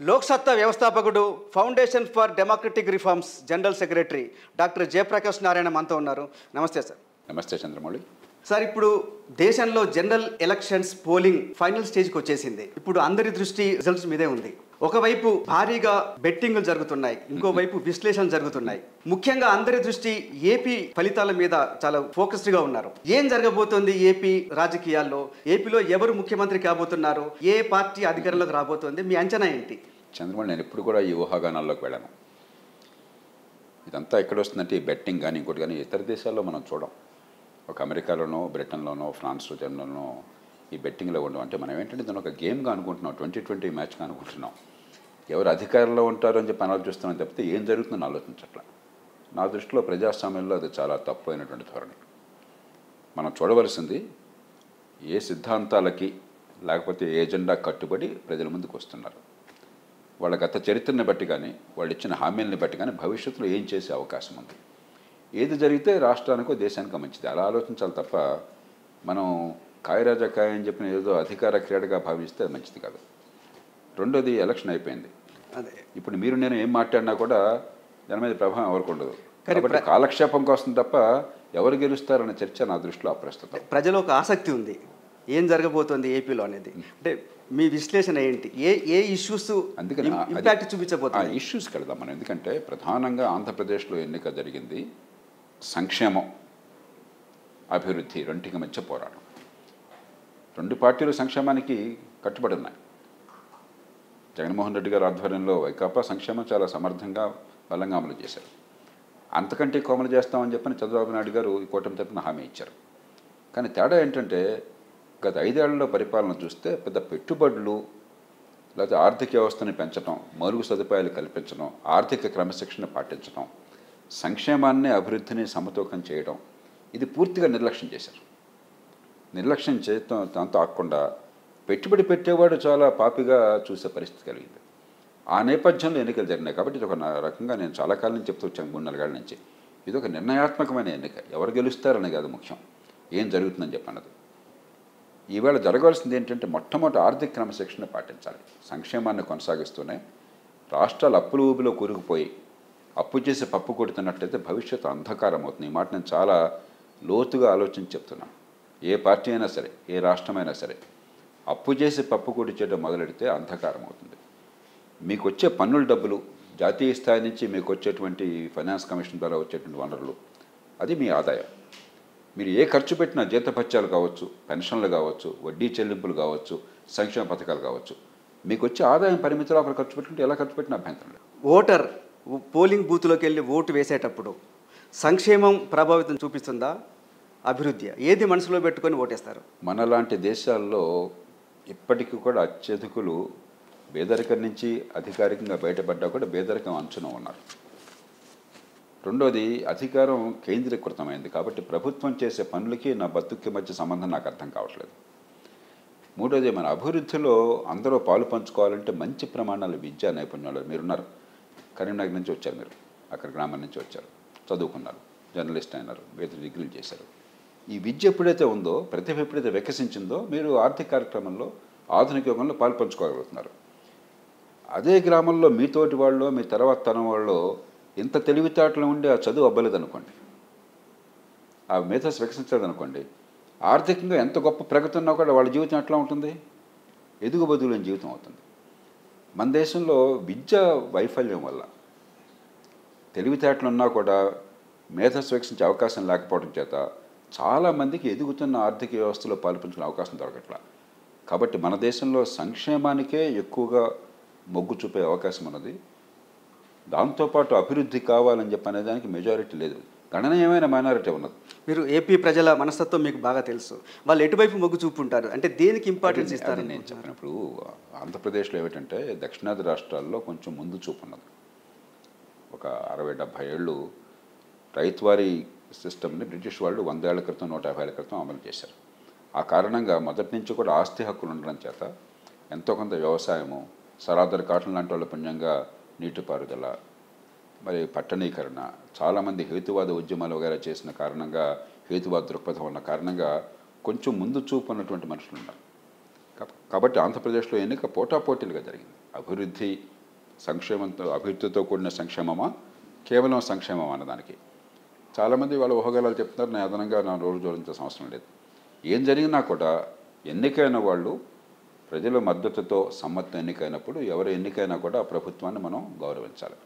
లోక్సత్తా వ్యవస్థాపకుడు foundation for democratic reforms general secretary doctor Jayaprakash Narayana మనతో ఉన్నారు. నమస్తే సార్. నమస్తే చంద్రమౌళి. సార్, ఇప్పుడు దేశంలో జనరల్ ఎలక్షన్స్ పోలింగ్ ఫైనల్ స్టేజ్కి వచ్చేసింది. ఇప్పుడు అందరి దృష్టి రిజల్ట్స్ మీదే ఉంది. ఒకవైపు భారీగా బెట్టింగ్లు జరుగుతున్నాయి, ఇంకోవైపు విశ్లేషణలు జరుగుతున్నాయి. ముఖ్యంగా అందరి దృష్టి ఏపీ ఫలితాల మీద చాలా ఫోకస్డ్గా ఉన్నారు. ఏం జరగబోతోంది ఏపీ రాజకీయాల్లో? ఏపీలో ఎవరు ముఖ్యమంత్రి కాబోతున్నారు? ఏ పార్టీ అధికారంలోకి రాబోతోంది? మీ అంచనా ఏంటి? చంద్రమౌళి, నేను ఎప్పుడు కూడా ఈ ఊహాగానాల్లోకి వెళ్ళాను. ఇదంతా ఎక్కడ వస్తుందంటే ఈ బెట్టింగ్ కానీ ఇంకోటి కానీ ఇతర దేశాల్లో మనం చూడం. ఒక అమెరికాలోనో, బ్రిటన్లోనో, ఫ్రాన్స్లో, జర్మనీలోనో ఈ బెట్టింగ్లో ఉండడం అంటే మనం ఏంటంటే దాన్ని ఒక గేమ్గా అనుకుంటున్నాం, 2020 మ్యాచ్గా అనుకుంటున్నాం. ఎవరు అధికారంలో ఉంటారో అని చెప్పి ఆలోచిస్తున్నాం తప్పితే ఏం జరుగుతుందని ఆలోచించట్లా. నా దృష్టిలో ప్రజాస్వామ్యంలో అది చాలా తప్పు అయినటువంటి ధోరణి. మనం చూడవలసింది ఏ సిద్ధాంతాలకి లేకపోతే ఏ ఎజెండా కట్టుబడి ప్రజల ముందుకు వస్తున్నారు, వాళ్ళ గత చరిత్రని బట్టి కానీ వాళ్ళు ఇచ్చిన హామీలని బట్టి కానీ భవిష్యత్తులో ఏం చేసే అవకాశం ఉంది, ఏది జరిగితే రాష్ట్రానికో దేశానికో మంచిది అలా ఆలోచించాలి తప్ప మనం కాయరాజా కాయ అని చెప్పిన ఏదో అధికార క్రీడగా భావిస్తే అది మంచిది కాదు. రెండోది, ఎలక్షన్ అయిపోయింది. ఇప్పుడు మీరు నేను ఏం మాట్లాడినా కూడా దాని మీద ప్రభావం ఎవరికి ఉండదు. కాబట్టి కాలక్షేపం కోసం తప్ప ఎవరు గెలుస్తారనే చర్చ నా దృష్టిలో అప్రస్తుతం. ప్రజలు ఒక ఆసక్తి ఉంది ఏం జరగబోతోంది ఏపీలో అనేది. అంటే మీ విశ్లేషణ ఏంటి? ఏ ఇష్యూస్ అందుకని ఇంపాక్ట్ చూపించబోతుంది? ఆ ఇష్యూస్కి వెళ్దాం మనం. ఎందుకంటే ప్రధానంగా ఆంధ్రప్రదేశ్లో ఎన్నిక జరిగింది సంక్షేమం, అభివృద్ధి రెండింటికి మధ్య పోరాటం. రెండు పార్టీలు సంక్షేమానికి కట్టుబడి ఉన్నాయి. జగన్మోహన్ రెడ్డి గారి ఆధ్వర్యంలో వైకాపా సంక్షేమం చాలా సమర్థంగా బలంగా అమలు చేశారు. అంతకంటే ఎక్కువ అమలు చేస్తామని చెప్పని చంద్రబాబు నాయుడు గారు ఈ కూటమి తరపున హామీ ఇచ్చారు. కానీ తేడా ఏంటంటే గత 5 ఏళ్లలో పరిపాలన చూస్తే పెద్ద పెట్టుబడులు లేకపోతే ఆర్థిక వ్యవస్థని పెంచడం, మరుగు సదుపాయాలు కల్పించడం, ఆర్థిక క్రమశిక్షణ పాటించడం, సంక్షేమాన్ని అభివృద్ధిని సమతూకం చేయడం ఇది పూర్తిగా నిర్లక్ష్యం చేశారు. నిర్లక్ష్యం చేయటం దాంతో ఆకుండా పెట్టుబడి పెట్టేవాడు చాలా పాపిగా చూసే పరిస్థితి కలిగింది. ఆ నేపథ్యంలో ఎన్నికలు జరిగినాయి. కాబట్టి ఇది ఒక రకంగా నేను చాలా కాలం నుంచి చెప్తూ వచ్చాను, 3-4 ఏళ్ల నుంచి. ఇది ఒక నిర్ణయాత్మకమైన ఎన్నిక. ఎవరు గెలుస్తారని కాదు ముఖ్యం, ఏం జరుగుతుందని చెప్పన్నది. ఈవేళ జరగాల్సింది ఏంటంటే మొట్టమొదటి ఆర్థిక క్రమశిక్షణ పాటించాలి. సంక్షేమాన్ని కొనసాగిస్తూనే రాష్ట్రాలు అప్పుల ఊబిలో కూరుకుపోయి అప్పు చేసి పప్పు కొడుతున్నట్లయితే భవిష్యత్తు అంధకారం అవుతుంది. ఈ మాట నేను చాలా లోతుగా ఆలోచించి చెప్తున్నాను. ఏ పార్టీ అయినా సరే, ఏ రాష్ట్రమైనా సరే అప్పు చేసి పప్పు కొడిచేయడం మొదలెడితే అంధకారం అవుతుంది. మీకు వచ్చే పన్నుల డబ్బులు, జాతీయ స్థాయి నుంచి మీకు వచ్చేటువంటి ఫైనాన్స్ కమిషన్ ద్వారా వచ్చేటువంటి వనరులు, అది మీ ఆదాయం. మీరు ఏ ఖర్చు పెట్టినా, జీతభత్యాలు కావచ్చు, పెన్షన్లు కావచ్చు, వడ్డీ చెల్లింపులు కావచ్చు, సంక్షేమ పథకాలు కావచ్చు, మీకు వచ్చే ఆదాయం పరిమితిలో అక్కడ ఖర్చు పెట్టుకుంటే ఎలా ఖర్చు పెట్టినా అభ్యంతరం లేదు. ఓటర్ పోలింగ్ బూత్లోకి వెళ్ళి ఓటు వేసేటప్పుడు సంక్షేమం ప్రభావితం చూపిస్తుందా, అభివృద్ధి? ఏది మనసులో పెట్టుకొని ఓటేస్తారు? మనలాంటి దేశాల్లో ఇప్పటికీ కూడా అత్యధికులు పేదరికం నుంచి అధికారికంగా బయటపడ్డా కూడా పేదరికం అంచున ఉన్నారు. రెండోది, అధికారం కేంద్రీకృతమైంది. కాబట్టి ప్రభుత్వం చేసే పనులకి నా బతుక్కి మధ్య సంబంధం నాకు అర్థం కావట్లేదు. మూడోది, మన అభివృద్ధిలో అందరూ పాలు పంచుకోవాలంటే మంచి ప్రమాణాలు, విద్యా నైపుణ్యాలు. మీరున్నారు, కరీంనగర్ నుంచి వచ్చారు, మీరు అక్కడ గ్రామం నుంచి వచ్చారు, చదువుకున్నారు, జర్నలిస్ట్ అయినారు, 5 డిగ్రీలు చేశారు. ఈ విద్య ఎప్పుడైతే ఉందో, ప్రతిభ ఎప్పుడైతే వికసించిందో మీరు ఆర్థిక కార్యక్రమంలో, ఆధునిక యుగంలో పాలు పంచుకోగలుగుతున్నారు. అదే గ్రామంలో మీతోటి వాళ్ళు, మీ తర్వాత తరం వాళ్ళు ఇంత తెలివితేటలు ఉండి ఆ చదువు అవ్వలేదనుకోండి, ఆ మేధస్సు వికసించలేదనుకోండి, ఆర్థికంగా ఎంత గొప్ప ప్రగతి ఉన్నా కూడా వాళ్ళ జీవితం ఎట్లా ఉంటుంది? ఎదుగుబదులేని జీవితం అవుతుంది. మన దేశంలో విద్య వైఫల్యం వల్ల తెలివితేటలు ఉన్నా కూడా మేధస్సు వికసించే అవకాశం లేకపోవడం చేత చాలామందికి ఎదుగుతున్న ఆర్థిక వ్యవస్థలో పాల్పంచుకునే అవకాశం దొరకట్లా. కాబట్టి మన దేశంలో సంక్షేమానికే ఎక్కువగా మొగ్గు చూపే అవకాశం ఉన్నది. దాంతోపాటు అభివృద్ధి కావాలని చెప్పి అనేదానికి మెజారిటీ లేదు, గణనీయమైన మైనారిటీ ఉన్నది. మీరు ఏపీ ప్రజల మనస్తత్వం మీకు బాగా తెలుసు. వాళ్ళు ఎటువైపు మొగ్గు చూపుంటారు, అంటే దేనికి ఇంపార్టెన్స్ ఇస్తారు? నేను చెప్పినప్పుడు ఆంధ్రప్రదేశ్లో ఏమిటంటే దక్షిణాది రాష్ట్రాల్లో కొంచెం ముందు చూపు ఉన్నది. ఒక 60-70 ఏళ్ళు రైతువారీ సిస్టమ్ని బ్రిటిష్ వాళ్ళు 100 ఏళ్ల క్రితం, 150 ఏళ్ల క్రితం అమలు చేశారు. ఆ కారణంగా మొదటి నుంచి కూడా ఆస్తి హక్కులు ఉండడం చేత ఎంతో కొంత వ్యవసాయము, సరాదర్ కాటన్ లాంటి వాళ్ళ పుణ్యంగా నీటిపారుదల, మరి పట్టణీకరణ, చాలామంది హేతువాద ఉద్యమాలు వగైరా చేసిన కారణంగా, హేతువాద దృక్పథం ఉన్న కారణంగా కొంచెం ముందు చూపు ఉన్నటువంటి మనుషులు ఉన్నారు. కాబట్టి ఆంధ్రప్రదేశ్లో ఎన్నిక పోటాపోటీలుగా జరిగింది. అభివృద్ధి అభివృద్ధితో కూడిన సంక్షేమమా కేవలం సంక్షేమం అన్నదానికి చాలామంది వాళ్ళ ఊహగాలు చెప్తున్నారు. నేను అదనంగా నా రోజు జోడించాల్సిన అవసరం లేదు. ఏం జరిగినా కూడా ఎన్నికైన వాళ్ళు ప్రజల మద్దతుతో సమ్మతి ఎన్నికైనప్పుడు ఎవరు ఎన్నికైనా కూడా ఆ ప్రభుత్వాన్ని మనం గౌరవించాలి.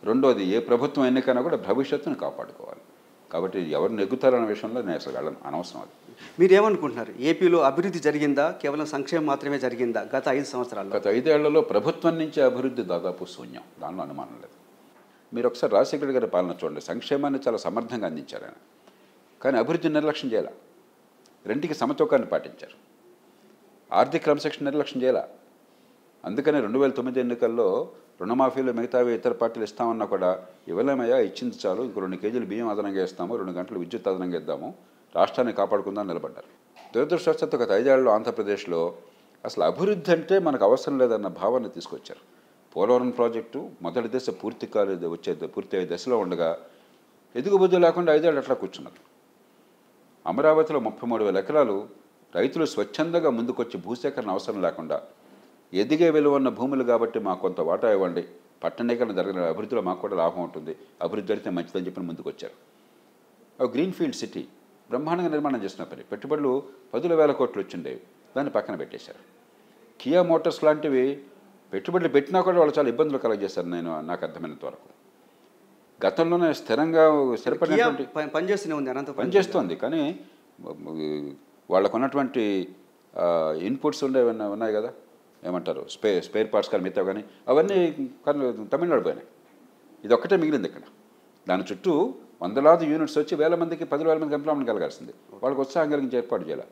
రెండోది, ఏ ప్రభుత్వం ఎన్నికైనా కూడా భవిష్యత్తును కాపాడుకోవాలి. కాబట్టి ఎవరు నెగ్గుతారన్న విషయంలో నేను అసలు వెళ్ళను, అనవసరం అది. మీరేమనుకుంటున్నారు? ఏపీలో అభివృద్ధి జరిగిందా, కేవలం సంక్షేమం మాత్రమే జరిగిందా గత 5 సంవత్సరాల్లో? గత 5 ఏళ్లలో ప్రభుత్వం నుంచి అభివృద్ధి దాదాపు శూన్యం, దానిలో అనుమానం లేదు. మీరు ఒకసారి రాజశేఖర గారి పాలన చూడండి. సంక్షేమాన్ని చాలా సమర్థంగా అందించారు ఆయన, కానీ అభివృద్ధి నిర్లక్ష్యం చేయాల. రెంటికి సమతూకాన్ని పాటించారు. ఆర్థిక క్రమశిక్షణ నిర్లక్ష్యం చేయాల. అందుకనే 2009 ఎన్నికల్లో రుణమాఫీలు మిగతావి ఇతర పార్టీలు ఇస్తామన్నా కూడా ఇవ్వలేమయ్యా, ఇచ్చింది చాలు, ఇంకో 2 కేజీలు బియ్యం అదనంగా ఇస్తాము, 2 గంటలు విద్యుత్ అదనంగా ఇద్దాము, రాష్ట్రాన్ని కాపాడుకుందాం నిలబడ్డారు. దురదృష్టవశాత్తు గత 5 ఏళ్లలో ఆంధ్రప్రదేశ్లో అసలు అభివృద్ధి అంటే మనకు అవసరం లేదన్న భావాన్ని తీసుకొచ్చారు. పోలవరం ప్రాజెక్టు మొదటి దశ పూర్తి అయ్యే దశలో ఉండగా ఎదుగుబుద్ధి లేకుండా 5 ఏళ్ళు అట్లా కూర్చున్నారు. అమరావతిలో 33,000 ఎకరాలు రైతులు స్వచ్ఛందంగా ముందుకొచ్చి భూసేకరణ అవసరం లేకుండా ఎదిగే విలువ ఉన్న భూములు కాబట్టి మాకు కొంత వాటా ఇవ్వండి, పట్టణీకరణ జరిగిన అభివృద్ధిలో మాకు కూడా లాభం ఉంటుంది, అభివృద్ధి జరిగితే మంచిదని చెప్పి ముందుకు వచ్చారు. గ్రీన్ఫీల్డ్ సిటీ బ్రహ్మాండంగా నిర్మాణం చేసిన పని, పెట్టుబడులు 10,000 కోట్లు వచ్చిండేవి, దాన్ని పక్కన పెట్టేశారు. కియా మోటార్స్ లాంటివి పెట్టుబడులు పెట్టినా కూడా వాళ్ళు చాలా ఇబ్బందులు కలగజేశారు. నాకు అర్థమైనంత వరకు గతంలోనే స్థిరపడినటువంటి పనిచేస్తోంది, కానీ వాళ్ళకు ఉన్నటువంటి ఇన్పుట్స్ ఉన్నాయి కదా, ఏమంటారు, స్పేర్ పార్ట్స్ కానీ మిగతా కానీ అవన్నీ తమిళనాడు పోయినాయి. ఇది ఒక్కటే మిగిలింది ఇక్కడ. దాని చుట్టూ వందలాది యూనిట్స్ వచ్చి 1,000 మందికి 10,000 మందికి ఎంప్లాయ్మెంట్ కలగాల్సింది. వాళ్ళకి ఉత్సాహం కలిగించి ఏర్పాటు చేయాలి.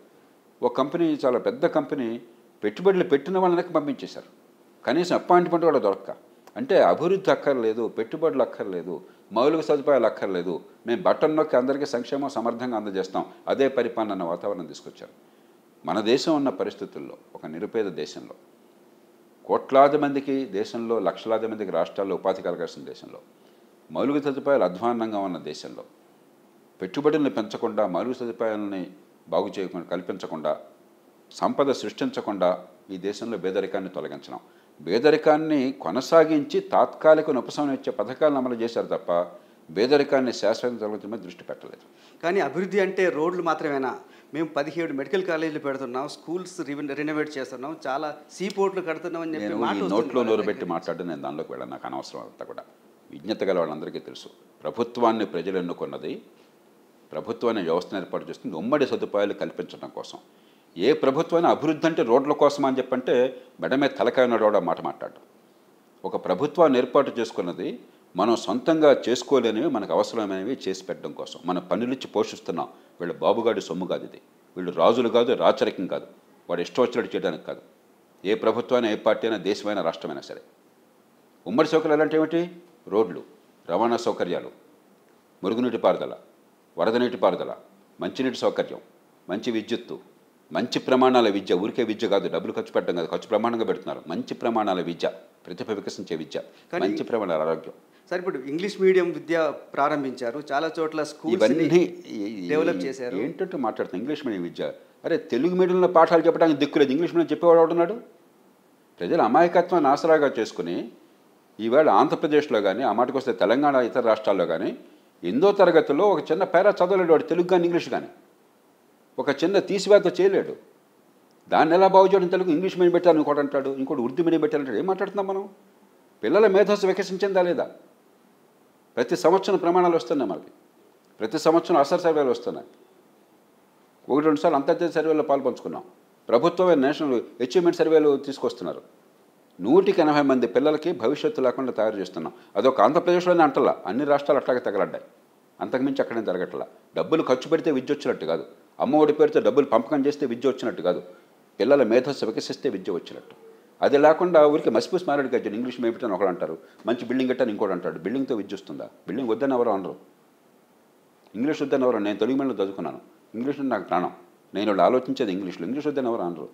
ఒక కంపెనీ, చాలా పెద్ద కంపెనీ, పెట్టుబడులు పెట్టిన వాళ్ళని పంపించేశారు. కనీసం అపాయింట్మెంట్ కూడా దొరక్క. అంటే అభివృద్ధి అక్కర్లేదు, పెట్టుబడులు అక్కర్లేదు, మౌలిక సదుపాయాలు అక్కర్లేదు, మేము బటన్ నొక్కి అందరికీ సంక్షేమం సమర్థంగా అందజేస్తాం, అదే పరిపాలన అన్న వాతావరణం తీసుకొచ్చారు. మన దేశం ఉన్న పరిస్థితుల్లో, ఒక నిరుపేద దేశంలో, కోట్లాది మందికి దేశంలో, లక్షలాది మందికి రాష్ట్రాల్లో ఉపాధి కలగాల్సిన దేశంలో, మౌలిక సదుపాయాలు అధ్వాన్నంగా ఉన్న దేశంలో పెట్టుబడుల్ని పెంచకుండా, మౌలిక సదుపాయాలని బాగు చేయకుండా, కల్పించకుండా, సంపద సృష్టించకుండా ఈ దేశంలో పేదరికాన్ని తొలగించడం, పేదరికాన్ని కొనసాగించి తాత్కాలిక ఉపశమనం ఇచ్చే పథకాలను అమలు చేశారు తప్ప పేదరికాన్ని శాశ్వతంగా తొలగించడం మీద దృష్టి పెట్టలేదు. కానీ అభివృద్ధి అంటే రోడ్లు మాత్రమేనా? మేము 17 మెడికల్ కాలేజీలు పెడుతున్నాం, స్కూల్స్ రెనోవేట్ చేస్తున్నాం, చాలా సీపోర్ట్లు కడుతున్నాం అని చెప్పి నోట్లో నోరు పెట్టి మాట్లాడి నేను దానిలోకి వెళ్ళాను. నాకు అనవసరం అంతా కూడా. విజ్ఞత గల వాళ్ళందరికీ తెలుసు, ప్రభుత్వాన్ని ప్రజలు ఎన్నుకున్నది, ప్రభుత్వాన్ని వ్యవస్థను ఏర్పాటు చేస్తుంది ఉమ్మడి సదుపాయాలు కల్పించడం కోసం. ఏ ప్రభుత్వాన్ని అభివృద్ధి అంటే రోడ్ల కోసం అని చెప్పంటే మెడమే తలకాయ నడవడం మాట మాట్లాడడం. ఒక ప్రభుత్వాన్ని ఏర్పాటు చేసుకున్నది మనం సొంతంగా చేసుకోలేనివి, మనకు అవసరమైనవి చేసి పెట్టడం కోసం. మన పనులిచ్చి పోషిస్తున్నాం. వీళ్ళు బాబుగాడి సొమ్ము కాదు ఇది, వీళ్ళు రాజులు కాదు, రాచరికం కాదు, వాడు ఇష్టం వచ్చినట్టు చేయడానికి కాదు. ఏ ప్రభుత్వాన్ని, ఏ పార్టీ అయినా, దేశమైనా, రాష్ట్రమైనా సరే. ఉమ్మడి సౌకర్యాలు అంటే ఏమిటి? రోడ్లు, రవాణా సౌకర్యాలు, మురుగునీటి పారుదల, వరద నీటి పారుదల, మంచినీటి సౌకర్యం, మంచి విద్యుత్తు, మంచి ప్రమాణాల విద్య. ఊరికే విద్య కాదు, డబ్బులు ఖర్చు పెట్టడం కాదు, ఖర్చు ప్రమాణంగా పెడుతున్నారు. మంచి ప్రమాణాల విద్య, ప్రతిభ వికసించే విద్య, మంచి ప్రమాణాల ఆరోగ్యం. సరే, ఇప్పుడు ఇంగ్లీష్ మీడియం విద్య ప్రారంభించారు, చాలా చోట్ల స్కూల్స్ ఇవన్నీ డెవలప్ చేశారు. ఏంటంటే మాట్లాడుతున్నాం ఇంగ్లీష్ మీడియం విద్య. అరే, తెలుగు మీడియంలో పాఠాలు చెప్పడానికి దిక్కులేదు, ఇంగ్లీష్ మీడియం చెప్పేవాడు అవుతున్నాడు. ప్రజల అమాయకత్వాన్ని ఆసరాగా చేసుకుని ఈవేళ ఆంధ్రప్రదేశ్లో కానీ, ఆ మాటకు వస్తే తెలంగాణ, ఇతర రాష్ట్రాల్లో కానీ 8వ తరగతిలో ఒక చిన్న పేరా చదవలేడు వాడు, తెలుగు కానీ ఇంగ్లీష్ కానీ. ఒక చిన్న తీసివేత చేయలేడు. దాన్ని ఎలా బాగు చేయడం? తెలుగు ఇంగ్లీష్ మీడియం పెట్టాలని ఇంకోటి అంటాడు, ఇంకోటి ఉర్దూ మీడియం పెట్టాలంటాడు. ఏం మాట్లాడుతున్నాం మనం? పిల్లల మేధస్సు వికసించిందా లేదా? ప్రతి సంవత్సరం ప్రమాణాలు వస్తున్నాయి మనకి, ప్రతి సంవత్సరం అసలు సర్వేలు వస్తున్నాయి. 1-2 సార్లు అంతర్జాతీయ సర్వేలో పాల్పంచుకున్నాం. ప్రభుత్వమే నేషనల్ అచీవ్మెంట్ సర్వేలు తీసుకొస్తున్నారు. 180 మంది పిల్లలకి భవిష్యత్తు లేకుండా తయారు చేస్తున్నాం. అదొక ఆంధ్రప్రదేశ్లోనే అంటలా, అన్ని రాష్ట్రాలు అట్లాగే తగలడ్డాయి. అంతకుమించి అక్కడేం జరగట్లా. డబ్బులు ఖర్చు పెడితే విద్య వచ్చినట్టు కాదు, అమ్మఒడి పేరుతో డబ్బులు పంపకం చేస్తే విద్య వచ్చినట్టు కాదు, పిల్లల మేధస్సు వికసిస్తే విద్య వచ్చినట్టు. అది లేకుండా ఊరికి మసిపూసి మారాడు కదా, ఇంగ్లీష్ మేపిటని ఒకడు అంటారు, మంచి బిల్డింగ్ కట్టని ఇంకోటి అంటాడు. బిల్డింగ్తో విద్య వస్తుందా? బిల్డింగ్ వద్దని ఎవరు అనరు, ఇంగ్లీష్ వద్దని ఎవరు. నేను తెలుగు మీడియంలో చదువుకున్నాను, ఇంగ్లీష్ నాకు ప్రాణం, నేను వాళ్ళు ఆలోచించేది ఇంగ్లీష్లో, ఇంగ్లీష్ వద్దని ఎవరు అనరు.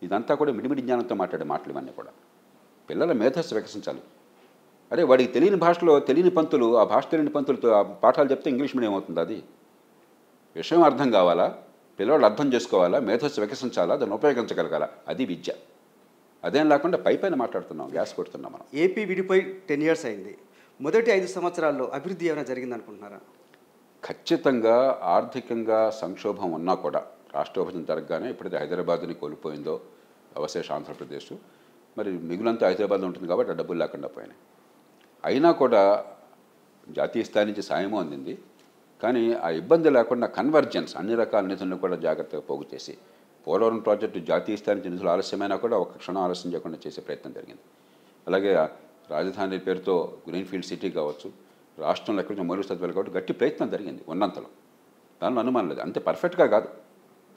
ఇదంతా కూడా మిడిమిడి జ్ఞానంతో మాట్లాడే మాటలు ఇవన్నీ కూడా. పిల్లల మేధస్సు వికసించాలి. అరే, వాడికి తెలియని భాషలో తెలియని పంతులు, ఆ భాష తెలియని పంతులతో ఆ పాఠాలు చెప్తే ఇంగ్లీష్ మీడియం అవుతుంది. అది విషయం అర్థం కావాలా, పిల్లవాళ్ళు అర్థం చేసుకోవాలా, మేధస్సు వికసించాలా, దాన్ని ఉపయోగించగలగాల, అది విద్య. అదేం లేకుండా పైన మాట్లాడుతున్నాం, గ్యాస్ కొడుతున్నాం మనం. ఏపీ విడిపోయి 10 years అయింది. మొదటి 5 సంవత్సరాల్లో అభివృద్ధి ఏమైనా జరిగిందనుకుంటున్నారా? ఖచ్చితంగా ఆర్థికంగా సంక్షోభం ఉన్నా కూడా రాష్ట్ర విభజన జరగగానే ఎప్పుడైతే హైదరాబాద్ని కోల్పోయిందో అవశేష ఆంధ్రప్రదేశ్, మరి మిగులంతా హైదరాబాద్లో ఉంటుంది కాబట్టి ఆ డబ్బులు లేకుండా పోయినాయి. అయినా కూడా జాతీయ స్థాయి నుంచి సాయము అందింది. కానీ ఆ ఇబ్బంది లేకుండా కన్వర్జెన్స్ అన్ని రకాల నిధులను కూడా జాగ్రత్తగా పోగు చేసి పోలవరం ప్రాజెక్టు జాతీయ స్థాయి నుంచి నిధులు ఆలస్యమైనా కూడా ఒక క్షణం ఆలస్యం చేయకుండా చేసే ప్రయత్నం జరిగింది. అలాగే రాజధాని పేరుతో గ్రీన్ఫీల్డ్ సిటీ కావచ్చు, రాష్ట్రంలో ఎక్కడి నుంచి మౌలిక సదుపాయాలు కాబట్టి గట్టి ప్రయత్నం జరిగింది ఉన్నంతలో, దానిలో అనుమానం లేదు. అంతే పర్ఫెక్ట్గా కాదు,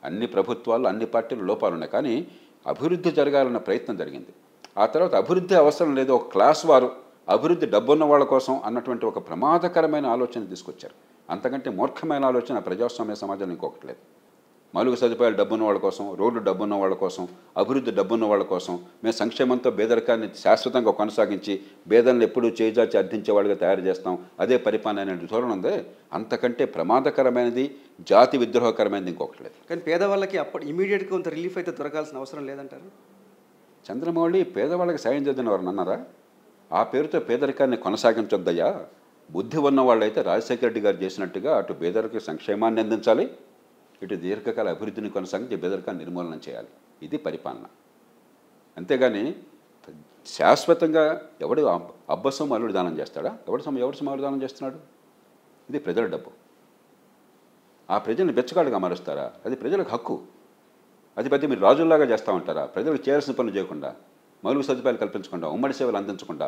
అన్ని ప్రభుత్వాలు అన్ని పార్టీలు లోపాలు ఉన్నాయి, కానీ అభివృద్ధి జరగాలన్న ప్రయత్నం జరిగింది. ఆ తర్వాత అభివృద్ధి అవసరం లేదు, ఒక క్లాస్ వారు అభివృద్ధి డబ్బున్న వాళ్ళ కోసం అన్నటువంటి ఒక ప్రమాదకరమైన ఆలోచన తీసుకొచ్చారు. అంతకంటే మూర్ఖమైన ఆలోచన ప్రజాస్వామ్య సమాజంలో ఇంకొకటి లేదు. మౌలిక సదుపాయాలు డబ్బున్న వాళ్ళ కోసం, రోడ్లు డబ్బున్న వాళ్ళ కోసం, అభివృద్ధి డబ్బున్న వాళ్ళ కోసం, మేము సంక్షేమంతో పేదరికాన్ని శాశ్వతంగా కొనసాగించి పేదలను ఎప్పుడూ చేజాచి అర్థించేవాళ్ళుగా తయారు చేస్తాం, అదే పరిపాలన అనే ధోరణి ఉంది. అంతకంటే ప్రమాదకరమైనది, జాతి విద్రోహకరమైనది ఇంకొకటి లేదు. కానీ పేదవాళ్ళకి అప్పుడు ఇమీడియట్గా కొంత రిలీఫ్ అయితే దొరకాల్సిన అవసరం లేదంటారు. చంద్రమౌళి పేదవాళ్ళకి సాయం చేద్దని ఎవరు అన్నారా? ఆ పేరుతో పేదరికాన్ని కొనసాగించొద్దయ్యా. బుద్ధి ఉన్న వాళ్ళైతే రాజశేఖర రెడ్డి గారు చేసినట్టుగా అటు పేదరికి సంక్షేమాన్ని అందించాలి, ఇటు దీర్ఘకాల అభివృద్ధిని కొనసాగించి పేదరికాన్ని నిర్మూలన చేయాలి. ఇది పరిపాలన. అంతేగాని శాశ్వతంగా ఎవడు అబ్బసం అల్లుడు దానం చేస్తాడా? ఎవడు సొమ్ము దానం చేస్తున్నాడు? ఇది ప్రజల డబ్బు. ఆ ప్రజల్ని బెచ్చగాడుగా మారుస్తారా? అది ప్రజలకు హక్కు. అది పెద్ద మీరు రాజుల్లాగా చేస్తూ ఉంటారా? ప్రజలకు చేయాల్సిన పనులు చేయకుండా, మౌలిక సదుపాయాలు కల్పించకుండా, ఉమ్మడి సేవలు అందించకుండా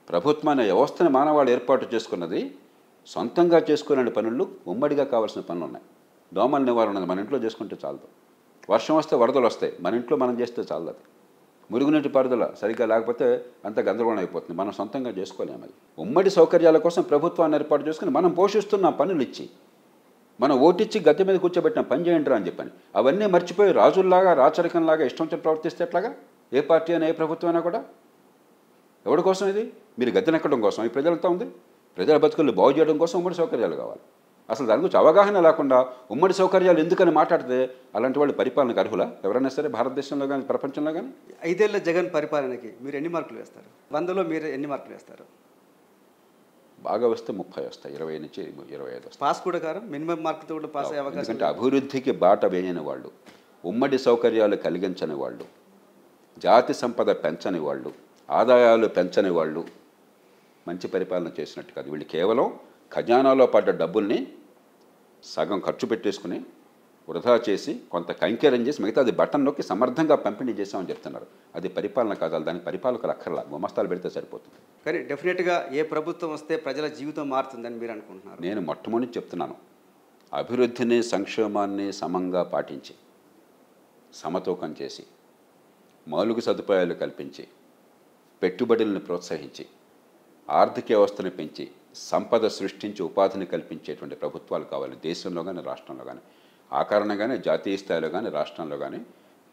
ప్రభుత్వాన్ని వ్యవస్థను మానవాళ్ళు ఏర్పాటు చేసుకున్నది సొంతంగా చేసుకునే పనులు, ఉమ్మడిగా కావాల్సిన పనులు ఉన్నాయి. దోమల నివారణ మన ఇంట్లో చేసుకుంటే చాలదు. వర్షం వస్తే వరదలు వస్తాయి, మన ఇంట్లో మనం చేస్తే చాలదు. అది మురుగునీటి పారుదల సరిగ్గా లేకపోతే అంత గందరగోళం అయిపోతుంది, మనం సొంతంగా చేసుకోలేము. అది ఉమ్మడి సౌకర్యాల కోసం ప్రభుత్వాన్ని ఏర్పాటు చేసుకుని మనం పోషిస్తున్న పనులు ఇచ్చి, మనం ఓటిచ్చి గద్దె మీద కూర్చోబెట్టిన పని చేయండి అని చెప్పని అవన్నీ మర్చిపోయి రాజుల్లాగా రాచరికంలాగా ఇష్టం వచ్చి ప్రవర్తిస్తే ఎట్లాగా? ఏ పార్టీ అయినా ఏ ప్రభుత్వం అయినా కూడా ఎవరి కోసం ఇది? మీరు గద్దెనెక్కడం కోసం ఈ ప్రజలతో ఉంది. ప్రజల బతుకులు బాగు చేయడం కోసం ఉమ్మడి సౌకర్యాలు కావాలి. అసలు దాని గురించి అవగాహన లేకుండా ఉమ్మడి సౌకర్యాలు ఎందుకని మాట్లాడితే అలాంటి వాళ్ళు పరిపాలనకు అర్హులా ఎవరైనా సరే, భారతదేశంలో కానీ ప్రపంచంలో కానీ? 5 ఏళ్ల జగన్ పరిపాలనకి మీరు ఎన్ని మార్కులు వేస్తారు? 100లో మీరు ఎన్ని మార్కులు వేస్తారు? బాగా వస్తే 30 వస్తాయి, 20 నుంచి 25 వస్తాయి. పాస్ కూడా కాదు, మినిమం మార్కుతో కూడా పాస్ అయ్యే అవకాశం. ఎందుకంటే అభివృద్ధికి బాట వేయని వాళ్ళు, ఉమ్మడి సౌకర్యాలు కలిగించని వాళ్ళు, జాతి సంపద పెంచని వాళ్ళు, ఆదాయాలు పెంచని వాళ్ళు మంచి పరిపాలన చేసినట్టు కాదు. వీళ్ళు కేవలం ఖజానాలో పడ్డ డబ్బుల్ని సగం ఖర్చు పెట్టేసుకుని వృధా చేసి కొంత కైంకర్యం చేసి మిగతా అది బటన్ నొక్కి సమర్థంగా పంపిణీ చేసామని చెప్తున్నారు. అది పరిపాలన కాదు, దానికి పరిపాలకులు అక్కర్లా, గుమస్తాలు పెడితే సరిపోతుంది. కానీ డెఫినెట్గా ఏ ప్రభుత్వం వస్తే ప్రజల జీవితం మారుతుందని మీరు అనుకుంటున్నారు? నేను మొట్టమొదటి చెప్తున్నాను, అభివృద్ధిని సంక్షేమాన్ని సమంగా పాటించి, సమతూకం చేసి, మౌలిక సదుపాయాలు కల్పించి, పెట్టుబడులను ప్రోత్సహించి, ఆర్థిక వ్యవస్థను పెంచి, సంపద సృష్టించి ఉపాధిని కల్పించేటువంటి ప్రభుత్వాలు కావాలి దేశంలో కానీ రాష్ట్రంలో కానీ. ఆ కారణంగానే జాతీయ స్థాయిలో కానీ రాష్ట్రంలో కానీ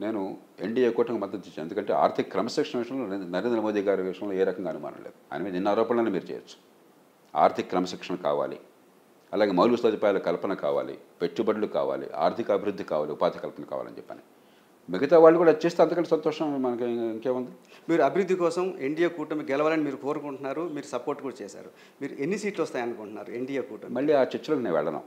నేను ఎన్డీఏ కూటమికి మద్దతు ఇచ్చాను. ఎందుకంటే ఆర్థిక క్రమశిక్షణ విషయంలో నరేంద్ర మోదీ గారి విషయంలో ఏ రకంగా అనుమానం లేదు. ఆయన మీద ఎన్ని ఆరోపణలను మీరు చేయొచ్చు. ఆర్థిక క్రమశిక్షణ కావాలి, అలాగే మౌలిక సదుపాయాల కల్పన కావాలి, పెట్టుబడులు కావాలి, ఆర్థిక అభివృద్ధి కావాలి, ఉపాధి కల్పన కావాలని చెప్పని మిగతా వాళ్ళు కూడా చేస్తే అంతకంటే సంతోషం మనకి ఇంకేముంది. మీరు అభివృద్ధి కోసం ఎన్డీఏ కూటమి గెలవాలని మీరు కోరుకుంటున్నారు, మీరు సపోర్ట్ కూడా చేశారు. మీరు ఎన్ని సీట్లు వస్తాయనుకుంటున్నారు ఎన్డీఏ కూటమి? మళ్ళీ ఆ చర్చలకు నేను వెళ్ళను.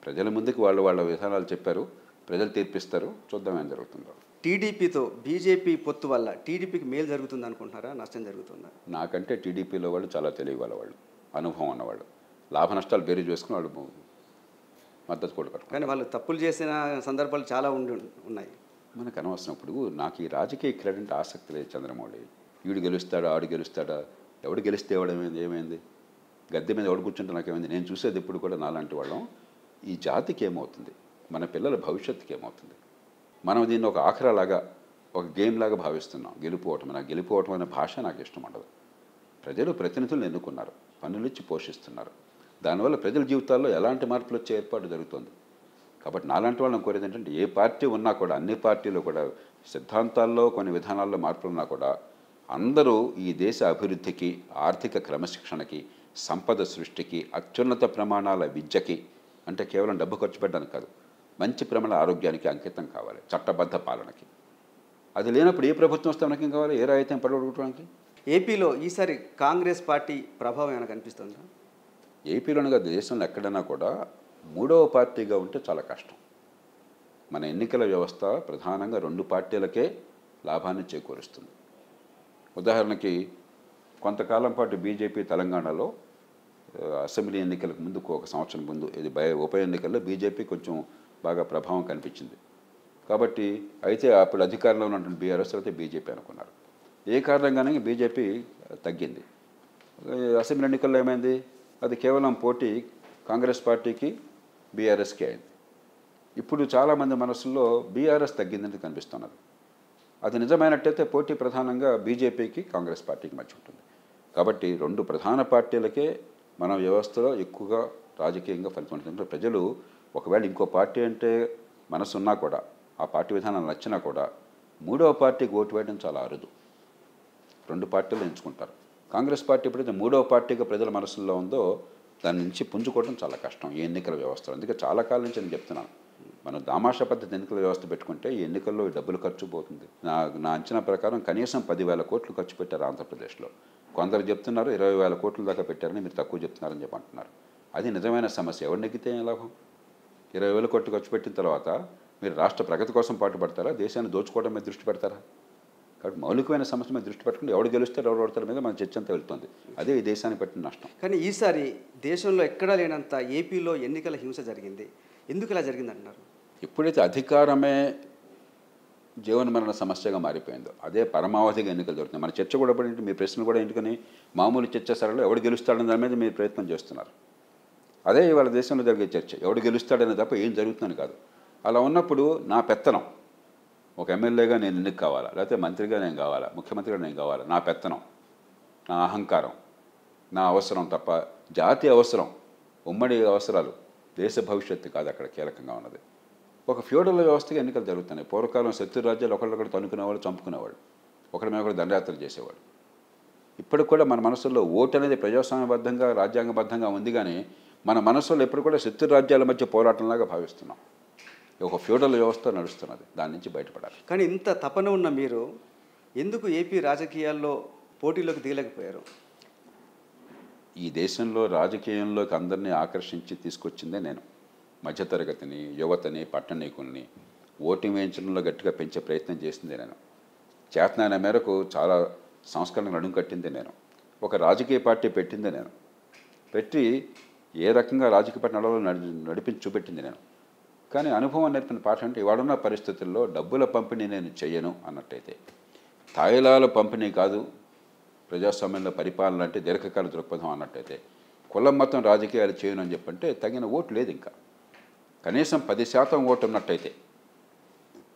ప్రజల ముందుకు వాళ్ళ విధానాలు చెప్పారు, ప్రజలు తీర్పిస్తారు, చూద్దాం ఏం జరుగుతుందో. టీడీపీతో బీజేపీ పొత్తు వల్ల టీడీపీకి మేలు జరుగుతుంది అనుకుంటున్నారా, నష్టం జరుగుతుందా? నాకంటే టీడీపీలో వాళ్ళు చాలా తెలివి వాళ్ళు, అనుభవం ఉన్నవాళ్ళు, లాభ నష్టాలు బేరీ చేసుకుని వాళ్ళు మద్దతు కూడా. కానీ వాళ్ళు తప్పులు చేసిన సందర్భాలు చాలా ఉన్నాయి. మనకు అనవసరం. ఇప్పుడు నాకు ఈ రాజకీయ క్రీడంటే ఆసక్తి లేదు చంద్రమౌళి. వీడు గెలుస్తాడా, ఆడు గెలుస్తాడా, ఎవడు గెలిస్తే ఏమైంది, గద్దె మీద ఎవడు కూర్చుంటే నాకేమైంది. నేను చూసేది ఇప్పుడు కూడా నాలాంటి వాళ్ళం ఈ జాతికి ఏమవుతుంది, మన పిల్లల భవిష్యత్తుకి ఏమవుతుంది. మనం దీన్ని ఒక ఆఖరాలాగా, ఒక గేమ్ లాగా భావిస్తున్నాం. గెలుపోవటం, నాకు గెలుపోవటం అనే భాష నాకు ఇష్టం ఉండదు. ప్రజలు ప్రతినిధులను ఎన్నుకున్నారు, పన్నులిచ్చి పోషిస్తున్నారు. దానివల్ల ప్రజల జీవితాల్లో ఎలాంటి మార్పులు వచ్చే ఏర్పాటు జరుగుతుంది. కాబట్టి నాలాంటి వాళ్ళని కోరేది ఏంటంటే, ఏ పార్టీ ఉన్నా కూడా, అన్ని పార్టీలు కూడా సిద్ధాంతాల్లో కొన్ని విధానాల్లో మార్పులు ఉన్నా కూడా అందరూ ఈ దేశ అభివృద్ధికి, ఆర్థిక క్రమశిక్షణకి, సంపద సృష్టికి, అత్యున్నత ప్రమాణాల విద్యకి, అంటే కేవలం డబ్బు ఖర్చు పెట్టడానికి కాదు, మంచి ప్రమాణ ఆరోగ్యానికి అంకితం కావాలి, చట్టబద్ధ పాలనకి. అది లేనప్పుడు ఏ ప్రభుత్వం వస్తే మనకేం కావాలి, ఏ రాయితీం పడగొట్టుకోవడానికి? ఏపీలో ఈసారి కాంగ్రెస్ పార్టీ ప్రభావం ఏమైనా కనిపిస్తుందా? ఏపీలోనే కాదు, దేశంలో ఎక్కడైనా కూడా మూడవ పార్టీగా ఉంటే చాలా కష్టం. మన ఎన్నికల వ్యవస్థ ప్రధానంగా 2 పార్టీలకే లాభాన్ని చేకూరుస్తుంది. ఉదాహరణకి కొంతకాలం పాటు బీజేపీ తెలంగాణలో అసెంబ్లీ ఎన్నికలకు ముందు ఒక సంవత్సరం ముందు ఇది ఉప ఎన్నికల్లో బీజేపీ కొంచెం బాగా ప్రభావం కనిపించింది. కాబట్టి అయితే అప్పుడు అధికారంలో ఉన్నటువంటి బీఆర్ఎస్ అయితే బీజేపీ అనుకున్నారు. ఏ కారణంగానే బీజేపీ తగ్గింది. అసెంబ్లీ ఎన్నికల్లో ఏమైంది, అది కేవలం పోటీ కాంగ్రెస్ పార్టీకి బీఆర్ఎస్కి అయింది. ఇప్పుడు చాలామంది మనసుల్లో బీఆర్ఎస్ తగ్గిందని కనిపిస్తున్నది. అది నిజమైనట్టయితే పోటీ ప్రధానంగా బీజేపీకి కాంగ్రెస్ పార్టీకి మధ్య ఉంటుంది. కాబట్టి 2 ప్రధాన పార్టీలకే మన వ్యవస్థలో ఎక్కువగా రాజకీయంగా ఫలితం ఉంటుంది. ప్రజలు ఒకవేళ ఇంకో పార్టీ అంటే మనసు ఉన్నా కూడా, ఆ పార్టీ విధానం నచ్చినా కూడా, మూడవ పార్టీకి ఓటు వేయడం చాలా అరుదు. 2 పార్టీలు ఎంచుకుంటారు. కాంగ్రెస్ పార్టీ ఎప్పుడైతే మూడవ పార్టీగా ప్రజల మనసుల్లో ఉందో దాని నుంచి పుంజుకోవడం చాలా కష్టం ఈ ఎన్నికల వ్యవస్థలో. అందుకే చాలా కాలం నుంచి నేను చెప్తున్నాను, మనం దామాషా పద్ధతి ఎన్నికల వ్యవస్థ పెట్టుకుంటే ఈ ఎన్నికల్లో డబ్బులు ఖర్చు పోతుంది. నా అంచనా ప్రకారం కనీసం 10,000 కోట్లు ఖర్చు పెట్టారు ఆంధ్రప్రదేశ్లో. కొందరు చెప్తున్నారు 20,000 కోట్ల దాకా పెట్టారని, మీరు తక్కువ చెప్తున్నారని చెప్పి అంటున్నారు. అది నిజమైన సమస్య. ఎవరు నెగ్గితే ఏం లాభం? 20,000 కోట్లు ఖర్చు పెట్టిన తర్వాత మీరు రాష్ట్ర ప్రగతి కోసం పాటుపడతారా, దేశాన్ని దోచుకోవడం మీద దృష్టి పెడతారా? కాబట్టి మౌలికమైన సమస్య మీద దృష్టి పెట్టుకుని ఎవడు గెలుస్తారో ఎవరు ఓడతారు మీద మన చర్చ అంతా వెళ్తుంది. అదే ఈ దేశానికి పట్టిన నష్టం. కానీ ఈసారి దేశంలో ఎక్కడా లేనంత ఏపీలో ఎన్నికల హింస జరిగింది. ఎందుకు ఇలా జరిగింది అంటున్నారు? ఎప్పుడైతే అధికారమే జీవనమరణ సమస్యగా మారిపోయిందో అదే పరమావధిగా ఎన్నికలు జరుగుతుంది. మన చర్చ కూడా ఏంటి, మీ ప్రశ్నలు కూడా ఎందుకని మామూలు చర్చ సరళలో ఎవడు గెలుస్తాడని దాని మీద మీరు ప్రయత్నం చేస్తున్నారు. అదే ఇవాళ దేశంలో జరిగే చర్చ, ఎవడు గెలుస్తాడని తప్ప ఏం జరుగుతుందని కాదు. అలా ఉన్నప్పుడు నా పెత్తనం, ఒక ఎమ్మెల్యేగా నేను ఎన్నిక కావాలా, లేకపోతే మంత్రిగా నేను కావాలా, ముఖ్యమంత్రిగా నేను కావాలా, నా పెత్తనం, నా అహంకారం, నా అవసరం తప్ప జాతి అవసరం, ఉమ్మడి అవసరాలు, దేశ భవిష్యత్తు కాదు అక్కడ కీలకంగా ఉన్నది. ఒక ఫ్యూడల్ వ్యవస్థగా ఎన్నికలు జరుగుతున్నాయి. పూర్వకాలం శత్రు రాజ్యాలు ఒకళ్ళొకడు తనుకునేవాళ్ళు, చంపుకునేవాడు, ఒకరి మీద ఒకటి దండయాత్రలు చేసేవాడు. ఇప్పటికి కూడా మన మనసుల్లో ఓటు అనేది ప్రజాస్వామ్యబద్ధంగా రాజ్యాంగబద్ధంగా ఉంది, కానీ మన మనసులో ఎప్పుడు కూడా శత్రు రాజ్యాల మధ్య పోరాటంలాగా భావిస్తున్నాం. ఒక ఫ్యూడల్ వ్యవస్థ నడుస్తున్నది, దాని నుంచి బయటపడాలి. కానీ ఇంత తపన ఉన్న మీరు ఎందుకు ఏపీ రాజకీయాల్లో పోటీలోకి దిగలేకపోయారు? ఈ దేశంలో రాజకీయంలోకి అందరినీ ఆకర్షించి తీసుకొచ్చిందే నేను. మధ్యతరగతిని, యువతని, పట్టణీకుల్ని ఓటింగ్ వేయించడంలో గట్టిగా పెంచే ప్రయత్నం చేసిందే నేను. చేతనైన మేరకు చాలా సంస్కరణలు నడుం కట్టిందే నేను. ఒక రాజకీయ పార్టీ పెట్టిందే నేను. పెట్టి ఏ రకంగా రాజకీయ పార్టీ నడిపించి చూపెట్టింది నేను. కానీ అనుభవం నేర్పిన పాఠం అంటే ఇవాడున్న పరిస్థితుల్లో డబ్బుల పంపిణీ నేను చెయ్యను అన్నట్టయితే, తాయిలాల పంపిణీ కాదు ప్రజాస్వామ్యంలో పరిపాలన అంటే దీర్ఘకాల దృక్పథం అన్నట్టయితే, కులం మతం రాజకీయాలు చేయను అని చెప్పంటే తగిన ఓటు లేదు. ఇంకా కనీసం 10% ఓటు ఉన్నట్టయితే,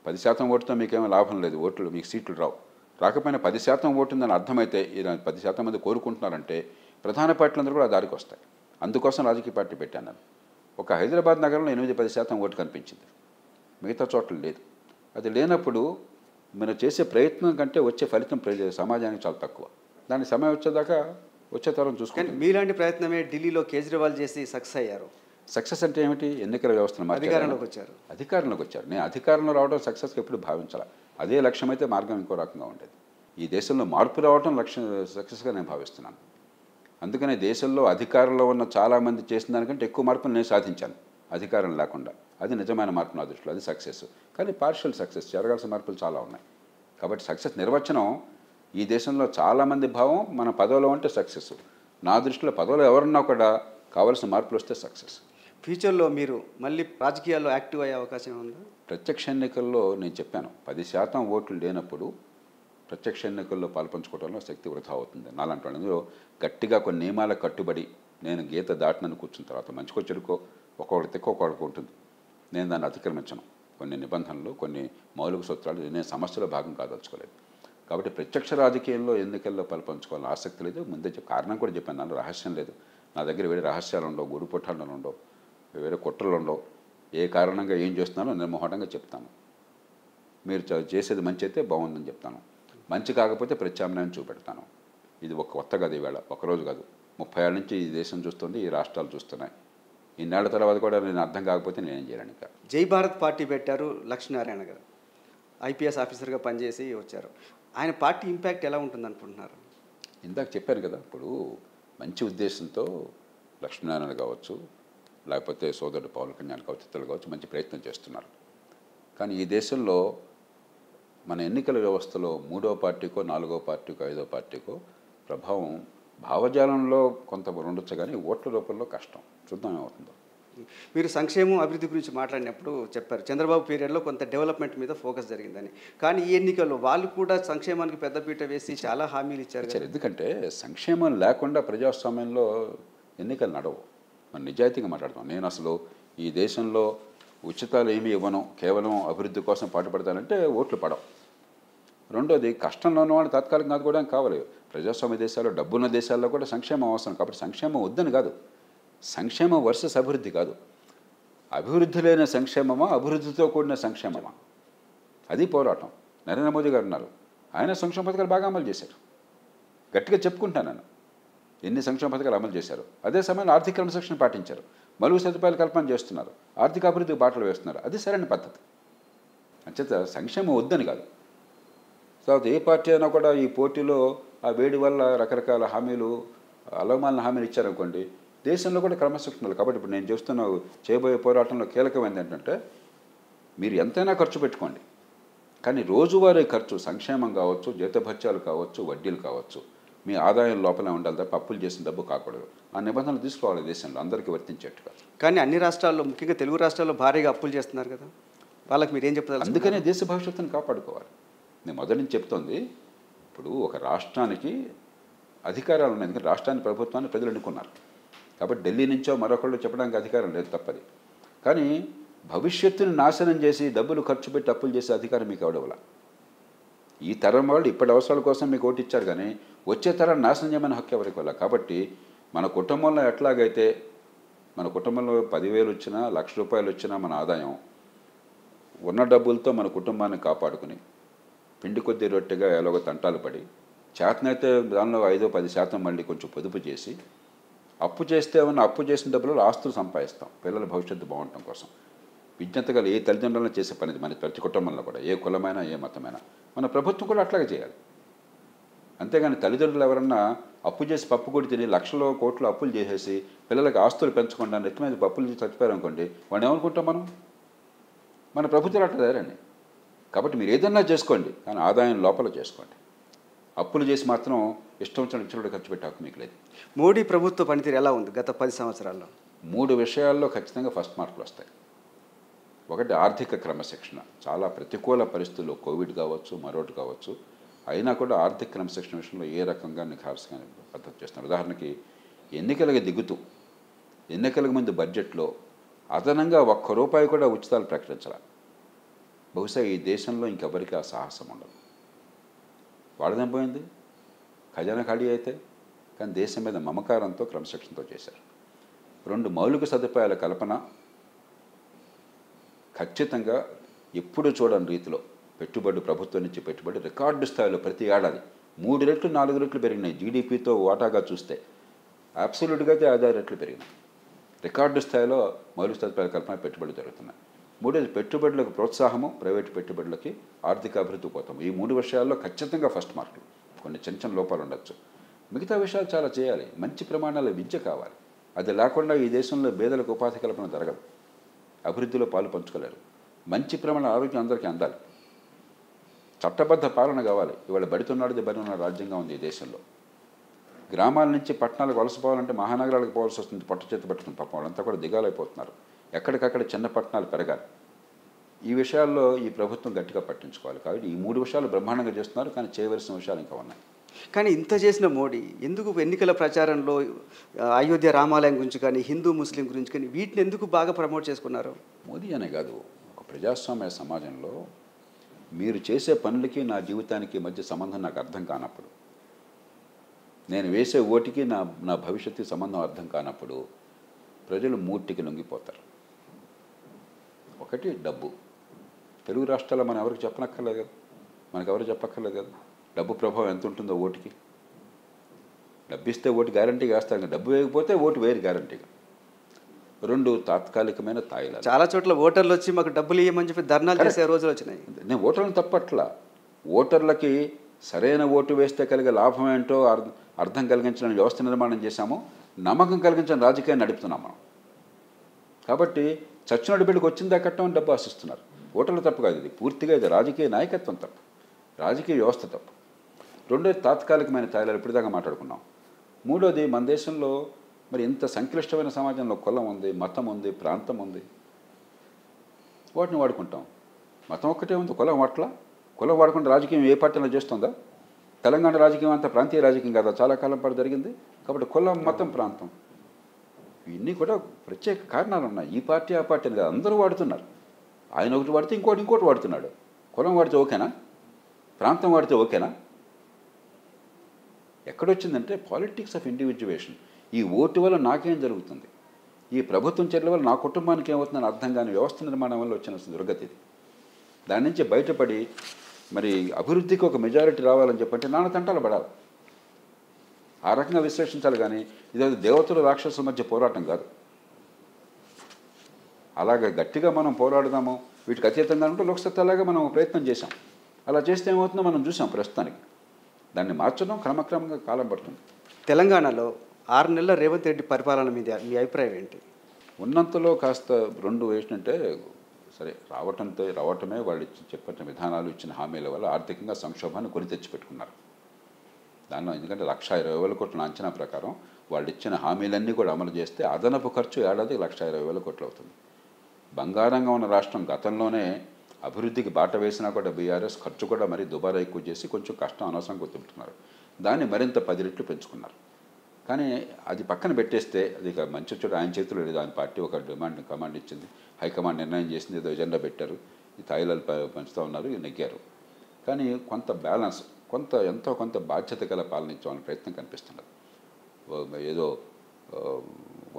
10% ఓటుతో మీకేమీ లాభం లేదు, ఓట్లు మీకు సీట్లు రావు. రాకపోయినా 10% ఓటు ఉందని అర్థమైతే, ఈ 10% మంది కోరుకుంటున్నారంటే ప్రధాన పార్టీలందరూ కూడా ఆ దారికి వస్తాయి. అందుకోసం రాజకీయ పార్టీ పెట్టాను నేను. ఒక హైదరాబాద్ నగరంలో 8-10% ఓటు కనిపించింది, మిగతా చోట్ల లేదు. అది లేనప్పుడు మనం చేసే ప్రయత్నం కంటే వచ్చే ఫలితం సమాజానికి చాలా తక్కువ. దాని సమయం వచ్చేదాకా వచ్చే తరం చూసుకుంటే. మీలాంటి ప్రయత్నమే ఢిల్లీలో కేజ్రీవాల్ చేసి సక్సెస్ అయ్యారు. సక్సెస్ అంటే ఏమిటి? ఎన్నికల వ్యవస్థను అధికారంలోకి వచ్చారు. నేను అధికారంలో రావడం సక్సెస్కి ఎప్పుడు భావించాలి. అదే లక్ష్యం అయితే మార్గం ఇంకో రకంగా ఉండేది. ఈ దేశంలో మార్పు రావడం లక్ష్యం సక్సెస్గా నేను భావిస్తున్నాను. అందుకనే దేశంలో అధికారంలో ఉన్న చాలామంది చేసిన దానికంటే ఎక్కువ మార్పులు నేను సాధించాను అధికారం లేకుండా. అది నిజమైన మార్పు నా దృష్టిలో, అది సక్సెస్. కానీ పార్షియల్ సక్సెస్, జరగాల్సిన మార్పులు చాలా ఉన్నాయి. కాబట్టి సక్సెస్ నిర్వచనం ఈ దేశంలో చాలామంది భావం మన పదవిలో ఉంటే సక్సెస్. నా దృష్టిలో పదవిలో ఎవరున్నా కూడా కావాల్సిన మార్పులు వస్తే సక్సెస్. ఫ్యూచర్లో మీరు మళ్ళీ రాజకీయాల్లో యాక్టివ్ అయ్యే అవకాశం ఉందా? ప్రత్యక్ష ఎన్నికల్లో నేను చెప్పాను, 10% ఓట్లు లేనప్పుడు ప్రత్యక్ష ఎన్నికల్లో పాల్పంచుకోవడంలో శక్తి వృధా అవుతుంది. నాలంటి అందులో గట్టిగా కొన్ని నియమాలకు కట్టుబడి నేను గీత దాటినని కూర్చున్న తర్వాత మంచికో చెడుకో ఒక్కొక్కటి తెక్క ఒక్కొక్కటి ఉంటుంది. నేను దాన్ని అతిక్రమించను. కొన్ని నిబంధనలు, కొన్ని మౌలిక సూత్రాలు నేను సమస్యలో భాగం కాదలుచుకోలేదు. కాబట్టి ప్రత్యక్ష రాజకీయంలో ఎన్నికల్లో పాల్పంచుకోవాలని ఆసక్తి లేదు. ముందే కారణం కూడా చెప్పాను, దానిలో రహస్యం లేదు. నా దగ్గర వేరే రహస్యాలు ఉండవు, గూడు పుట్టాలు ఉండవు, వేరే కుట్రలు ఉండవు. ఏ కారణంగా ఏం చేస్తున్నానో నిర్మోహటంగా చెప్తాను. మీరు చేసేది మంచి అయితే బాగుందని చెప్తాను, మంచి కాకపోతే ప్రత్యామ్నాయం చూపెడతాను. ఇది ఒక కొత్త కాదు, ఈవేళ ఒకరోజు కాదు, 30 ఏళ్ళ నుంచి ఈ దేశం చూస్తుంది, ఈ రాష్ట్రాలు చూస్తున్నాయి. ఇన్నేళ్ల తర్వాత కూడా నేను అర్థం కాకపోతే నేనేం చేయలేను. ఇంకా జై భారత్ పార్టీ పెట్టారు లక్ష్మీనారాయణ గారు. ఐపీఎస్ ఆఫీసర్గా పనిచేసి వచ్చారు. ఆయన పార్టీ ఇంపాక్ట్ ఎలా ఉంటుంది అనుకుంటున్నారు? ఇందాక చెప్పాను కదా, ఇప్పుడు మంచి ఉద్దేశంతో లక్ష్మీనారాయణ కావచ్చు, లేకపోతే సోదరుడు పవన్ కళ్యాణ్ కావచ్చు, ఇతరులు కావచ్చు, మంచి ప్రయత్నం చేస్తున్నారు. కానీ ఈ దేశంలో మన ఎన్నికల వ్యవస్థలో మూడో పార్టీకో, నాలుగో పార్టీకో, ఐదో పార్టీకో ప్రభావం భావజాలంలో కొంత ఉండొచ్చు, కానీ ఓట్ల రూపంలో కష్టం. చూద్దాం ఏమవుతుందో. మీరు సంక్షేమం అభివృద్ధి గురించి మాట్లాడినప్పుడు చెప్పారు చంద్రబాబు పీరియడ్లో కొంత డెవలప్మెంట్ మీద ఫోకస్ జరిగిందని. కానీ ఈ ఎన్నికల్లో వాళ్ళు కూడా సంక్షేమానికి పెద్దపీట వేసి చాలా హామీలు ఇచ్చారు కదా. ఎందుకంటే సంక్షేమం లేకుండా ప్రజాస్వామ్యంలో ఎన్నికలు నడవు. మనం నిజాయితీగా మాట్లాడతాం. నేను అసలు ఈ దేశంలో ఉచితాలు ఏమీ ఇవ్వను, కేవలం అభివృద్ధి కోసం పాటుపడతానంటే ఓట్లు పడవు. రెండోది, కష్టంలో ఉన్నవాళ్ళు తాత్కాలికంగా ఆదుకోవడానికి కావాలి. ప్రజాస్వామ్య దేశాల్లో, డబ్బున్న దేశాల్లో కూడా సంక్షేమం అవసరం. కాబట్టి సంక్షేమం వద్దని కాదు, సంక్షేమం వర్సెస్ అభివృద్ధి కాదు. అభివృద్ధి లేని సంక్షేమమా, అభివృద్ధితో కూడిన సంక్షేమమా, అది పోరాటం. నరేంద్ర మోదీ గారు ఉన్నారు, ఆయన సంక్షేమ పథకాలు బాగా అమలు చేశారు. గట్టిగా చెప్పుకుంటాను నేను, ఎన్ని సంక్షేమ పథకాలు అమలు చేశారు. అదే సమయంలో ఆర్థిక క్రమశిక్షణ పాటించారు, మలుగు సదుపాయాలు కల్పన చేస్తున్నారు, ఆర్థిక అభివృద్ధికి బాటలు వేస్తున్నారు. అది సరైన పద్ధతి. అంచేత సంక్షేమం వద్దని కాదు. తర్వాత ఏ పార్టీ అయినా కూడా ఈ పోటీలో ఆ వేడి వల్ల రకరకాల హామీలు, అలవమాలిన హామీలు ఇచ్చారనుకోండి, దేశంలో కూడా క్రమశిక్షణలు. కాబట్టి ఇప్పుడు నేను చూస్తున్న చేయబోయే పోరాటంలో కీలకమైనది ఏంటంటే, మీరు ఎంతైనా ఖర్చు పెట్టుకోండి, కానీ రోజువారీ ఖర్చు, సంక్షేమం కావచ్చు, జీతభత్యాలు కావచ్చు, వడ్డీలు కావచ్చు, మీ ఆదాయం లోపలే ఉండాలి తప్ప అప్పులు చేసిన డబ్బు కాకూడదు. ఆ నిబంధనలు తీసుకోవాలి దేశంలో, అందరికీ వర్తించేట్టుగా. కానీ అన్ని రాష్ట్రాల్లో, ముఖ్యంగా తెలుగు రాష్ట్రాల్లో భారీగా అప్పులు చేస్తున్నారు కదా, వాళ్ళకి మీరు ఏం చెప్తారు? అందుకనే దేశ భవిష్యత్తును కాపాడుకోవాలి. నేను మొదటి నుంచి చెప్తోంది, ఇప్పుడు ఒక రాష్ట్రానికి అధికారాలు ఉన్నాయి, ఎందుకంటే రాష్ట్రాన్ని, ప్రభుత్వాన్ని ప్రజలు ఎన్నుకున్నారు. కాబట్టి ఢిల్లీ నుంచో మరొకళ్ళు చెప్పడానికి అధికారం లేదు, తప్పది. కానీ భవిష్యత్తుని నాశనం చేసి డబ్బులు ఖర్చు పెట్టి అప్పులు చేసే అధికారం మీకు ఎవడవలా. ఈ తరం వాళ్ళు ఇప్పటి అవసరాల కోసం మీకు ఓటు ఇచ్చారు, కానీ వచ్చే తరాన్ని నాశనం చేయమని హక్కు ఎవరికి వల్ల. కాబట్టి మన కుటుంబంలో ఎట్లాగైతే, మన కుటుంబంలో 10,000 వచ్చినా, ₹1,00,000 వచ్చినా మన ఆదాయం ఉన్న డబ్బులతో మన కుటుంబాన్ని కాపాడుకుని పిండి కొద్ది రొట్టెగా ఎలాగో తంటాలు పడి, చేతనైతే దానిలో 5-10% మళ్ళీ కొంచెం పొదుపు చేసి, అప్పు చేస్తే ఉన్న అప్పు చేసిన డబ్బులలో ఆస్తులు సంపాదిస్తాం పిల్లల భవిష్యత్తు బాగుండటం కోసం. విజ్ఞత గల ఏ తల్లిదండ్రులను చేసే పనిది మన ప్రతి కుటుంబంలో కూడా, ఏ కులమైనా ఏ మతమైనా. మన ప్రభుత్వం కూడా అట్లాగే చేయాలి. అంతేగాని తల్లిదండ్రులు ఎవరన్నా అప్పు చేసి పప్పు కూడా తిని లక్షల కోట్లు అప్పులు చేసేసి పిల్లలకి ఆస్తులు పెంచకుండా నెత్తి మీద పప్పులు చేసి చచ్చిపోయారనుకోండి, వాడిని ఏమనుకుంటాం మనం? మన ప్రభుత్వాలు అట్లా తయారండి. కాబట్టి మీరు ఏదన్నా చేసుకోండి, కానీ ఆదాయం లోపల చేసుకోండి. అప్పులు చేసి మాత్రం ఇష్టం వచ్చిన ఇచ్చిన ఖర్చు పెట్టే హక్కు మీకు లేదు. మోడీ ప్రభుత్వ పనితీరు ఎలా ఉంది గత 10 సంవత్సరాల్లో? 3 విషయాల్లో ఖచ్చితంగా ఫస్ట్ మార్కులు వస్తాయి. ఒకటి, ఆర్థిక క్రమశిక్షణ. చాలా ప్రతికూల పరిస్థితుల్లో, కోవిడ్ కావచ్చు, మరొకటి కావచ్చు, అయినా కూడా ఆర్థిక క్రమశిక్షణ విషయంలో ఏ రకంగా నిఖార్సుగా పద్ధతి చేస్తున్నారు. ఉదాహరణకి ఎన్నికలకు దిగుతూ, ఎన్నికలకు ముందు బడ్జెట్లో అదనంగా ₹1 కూడా ఉచితాలు ప్రకటించాలి. బహుశా ఈ దేశంలో ఇంకెవరికి ఆ సాహసం ఉండదు. వాడదేం పోయింది, ఖజానా ఖాళీ అయితే. కానీ దేశం మీద మమకారంతో, క్రమశిక్షణతో చేశారు. 2, మౌలిక సదుపాయాల కల్పన. ఖచ్చితంగా ఎప్పుడు చూడని రీతిలో పెట్టుబడి, ప్రభుత్వం నుంచి పెట్టుబడి రికార్డు స్థాయిలో ప్రతి ఏడాది 3 రెట్లు 4 రెట్లు పెరిగినాయి. జీడిపితో వాటాగా చూస్తే అబ్సల్యూట్గా అయితే 6 రెట్లు పెరిగినాయి. రికార్డు స్థాయిలో మౌలిక సదుపాయాల కల్పన, పెట్టుబడులు జరుగుతున్నాయి. 3, పెట్టుబడులకు ప్రోత్సాహము, ప్రైవేటు పెట్టుబడులకి ఆర్థిక అభివృద్ధి పోతాం. ఈ 3 విషయాల్లో ఖచ్చితంగా ఫస్ట్ మార్కులు. కొన్ని చిన్న లోపాలు ఉండొచ్చు, మిగతా విషయాలు చాలా చేయాలి. మంచి ప్రమాణాల విద్య కావాలి. అది లేకుండా ఈ దేశంలో పేదలకు ఉపాధి కల్పన జరగదు, అభివృద్ధిలో పాలు పంచుకోలేరు. మంచి ప్రమాణ ఆరోగ్యం అందరికీ అందాలి. చట్టబద్ధ పాలన కావాలి. ఇవాళ బడితున్నాడు బడి ఉన్న రాజ్యంగా ఉంది ఈ దేశంలో. గ్రామాల నుంచి పట్టణాలకు వలసపోవాలంటే మహానగరాలకు పోవాల్సి వస్తుంది, పొట్ట చేతి పట్టుకుని. పాపం వాళ్ళంతా కూడా దిగాలైపోతున్నారు. ఎక్కడికక్కడ చిన్న పట్టణాలు పెరగాలి. ఈ విషయాల్లో ఈ ప్రభుత్వం గట్టిగా పట్టించుకోవాలి. కాబట్టి ఈ 3 విషయాలు బ్రహ్మాండంగా చేస్తున్నారు, కానీ చేయవలసిన విషయాలు ఇంకా ఉన్నాయి. కానీ ఇంత చేసిన మోడీ ఎందుకు ఎన్నికల ప్రచారంలో అయోధ్య రామాలయం గురించి కానీ, హిందూ ముస్లిం గురించి కానీ, వీటిని ఎందుకు బాగా ప్రమోట్ చేసుకున్నారు? మోదీ అనే కాదు, ఒక ప్రజాస్వామ్య సమాజంలో మీరు చేసే పనులకి నా జీవితానికి మధ్య సంబంధం నాకు అర్థం కానప్పుడు, నేను వేసే ఓటుకి నా భవిష్యత్తుకి సంబంధం అర్థం కానప్పుడు ప్రజలు మూర్తికి లొంగిపోతారు. ఒకటి, డబ్బు. తెలుగు రాష్ట్రాల్లో మనం ఎవరికి చెప్పనక్కర్లేదు కదా, మనకు ఎవరు చెప్పక్కర్లేదు కదా డబ్బు ప్రభావం ఎంత ఉంటుందో ఓటుకి. డబ్బు ఇస్తే ఓటు గ్యారంటీగా వేస్తారు, డబ్బు వేయకపోతే ఓటు వేరు గ్యారంటీగా. రెండు తాత్కాలికమైన తాయిలాలు. చాలా చోట్ల ఓటర్లు వచ్చి మాకు డబ్బులు ఇవ్వమని చెప్పి ధర్నాలు చేసే రోజులు వచ్చినాయి. నేను ఓటర్లను తప్పట్లా, ఓటర్లకి సరైన ఓటు వేస్తే కలిగే లాభం ఏంటో అర్థం కలిగించడానికి వ్యవస్థ నిర్మాణం చేశాము, నమ్మకం కలిగించని రాజకీయాన్ని నడుపుతున్నాం మనం. కాబట్టి చచ్చినోడి బిడ్డకు వచ్చిందా కట్టమని డబ్బు ఆశిస్తున్నారు. ఓటర్లు తప్పు కాదు, ఇది పూర్తిగా ఇది రాజకీయ నాయకత్వం తప్పు, రాజకీయ వ్యవస్థ తప్పు. రెండోది తాత్కాలికమైన తాయిలాలు ఇప్పటిదాకా మాట్లాడుకున్నాం. మూడోది మన దేశంలో మరి ఇంత సంక్లిష్టమైన సమాజంలో కులం ఉంది, మతం ఉంది, ప్రాంతం ఉంది, వాటిని వాడుకుంటాం. మతం ఒక్కటే ఉంది, కులం వాట్ల. కులం వాడుకుంటే రాజకీయం ఏ పార్టీలో చేస్తుందా? తెలంగాణ రాజకీయం అంతా ప్రాంతీయ రాజకీయం కదా, చాలా కాలం పాటు జరిగింది. కాబట్టి కులం, మతం, ప్రాంతం ఇవన్నీ కూడా ప్రత్యేక కారణాలు ఉన్నాయి. ఈ పార్టీ ఆ పార్టీ కదా, అందరూ వాడుతున్నారు. ఆయన ఒకటి వాడితే ఇంకోటి వాడుతున్నాడు. కులం వాడితే ఓకేనా? ప్రాంతం వాడితే ఓకేనా? ఎక్కడొచ్చిందంటే పాలిటిక్స్ ఆఫ్ ఇండివిజువేషన్. ఈ ఓటు వల్ల నాకేం జరుగుతుంది, ఈ ప్రభుత్వం చర్యల వల్ల నా కుటుంబానికి ఏమవుతుందని అర్థం కాని వ్యవస్థ నిర్మాణం వల్ల వచ్చిన దుర్గతి ఇది. దాని నుంచి బయటపడి మరి అభివృద్ధికి ఒక మెజారిటీ రావాలని చెప్పంటే నాన్న తంటాలు పడాలి. ఆ రకంగా విశ్లేషించాలి. కానీ ఇదేదో దేవతలు రాక్షసుల మధ్య పోరాటం కాదు. అలాగే గట్టిగా మనం పోరాడదాము, వీటికి అతీతంగా ఉంటే లోక్సత్తాలాగా మనం ప్రయత్నం చేశాం. అలా చేస్తే ఏమవుతుందో మనం చూసాం. ప్రస్తుతానికి దాన్ని మార్చడం క్రమక్రమంగా కాలం పడుతుంది. తెలంగాణలో 6 నెలల రేవంత్ రెడ్డి పరిపాలన మీద మీ అభిప్రాయం ఏంటి? ఉన్నంతలో కాస్త రెండు ఏంటంటే, సరే రావటమే వాళ్ళు చెప్పిన విధానాలు, ఇచ్చిన హామీల వల్ల ఆర్థికంగా సంక్షోభాన్ని కొని తెచ్చిపెట్టుకున్నారు. దానిలో ఎందుకంటే 1,20,000 కోట్ల అంచనా ప్రకారం వాళ్ళు ఇచ్చిన హామీలన్నీ కూడా అమలు చేస్తే అదనపు ఖర్చు ఏడాది 1,20,000 కోట్లు అవుతుంది. బంగారంగా ఉన్న రాష్ట్రం గతంలోనే అభివృద్ధికి బాట వేసినా కూడా బీఆర్ఎస్ ఖర్చు కూడా మరీ దుబారా ఎక్కువ చేసి కొంచెం కష్టం అనవసరంగా గుర్తుంటున్నారు. దాన్ని మరింత 10 రెట్లు పెంచుకున్నారు. కానీ అది పక్కన పెట్టేస్తే అది ఇక మంచి చోట ఆయన చేతుల్లో లేదు. ఆయన పార్టీ ఒక కమాండ్ ఇచ్చింది, హైకమాండ్ నిర్ణయం చేసింది, ఏదో ఎజెండా పెట్టారు, ఈ తాయిలాలు పెంచుతూ ఉన్నారు, నెగ్గారు. కానీ కొంత బ్యాలెన్స్, ఎంతో కొంత బాధ్యత గల పాలన ఇచ్చామని ప్రయత్నం కనిపిస్తున్నది. ఏదో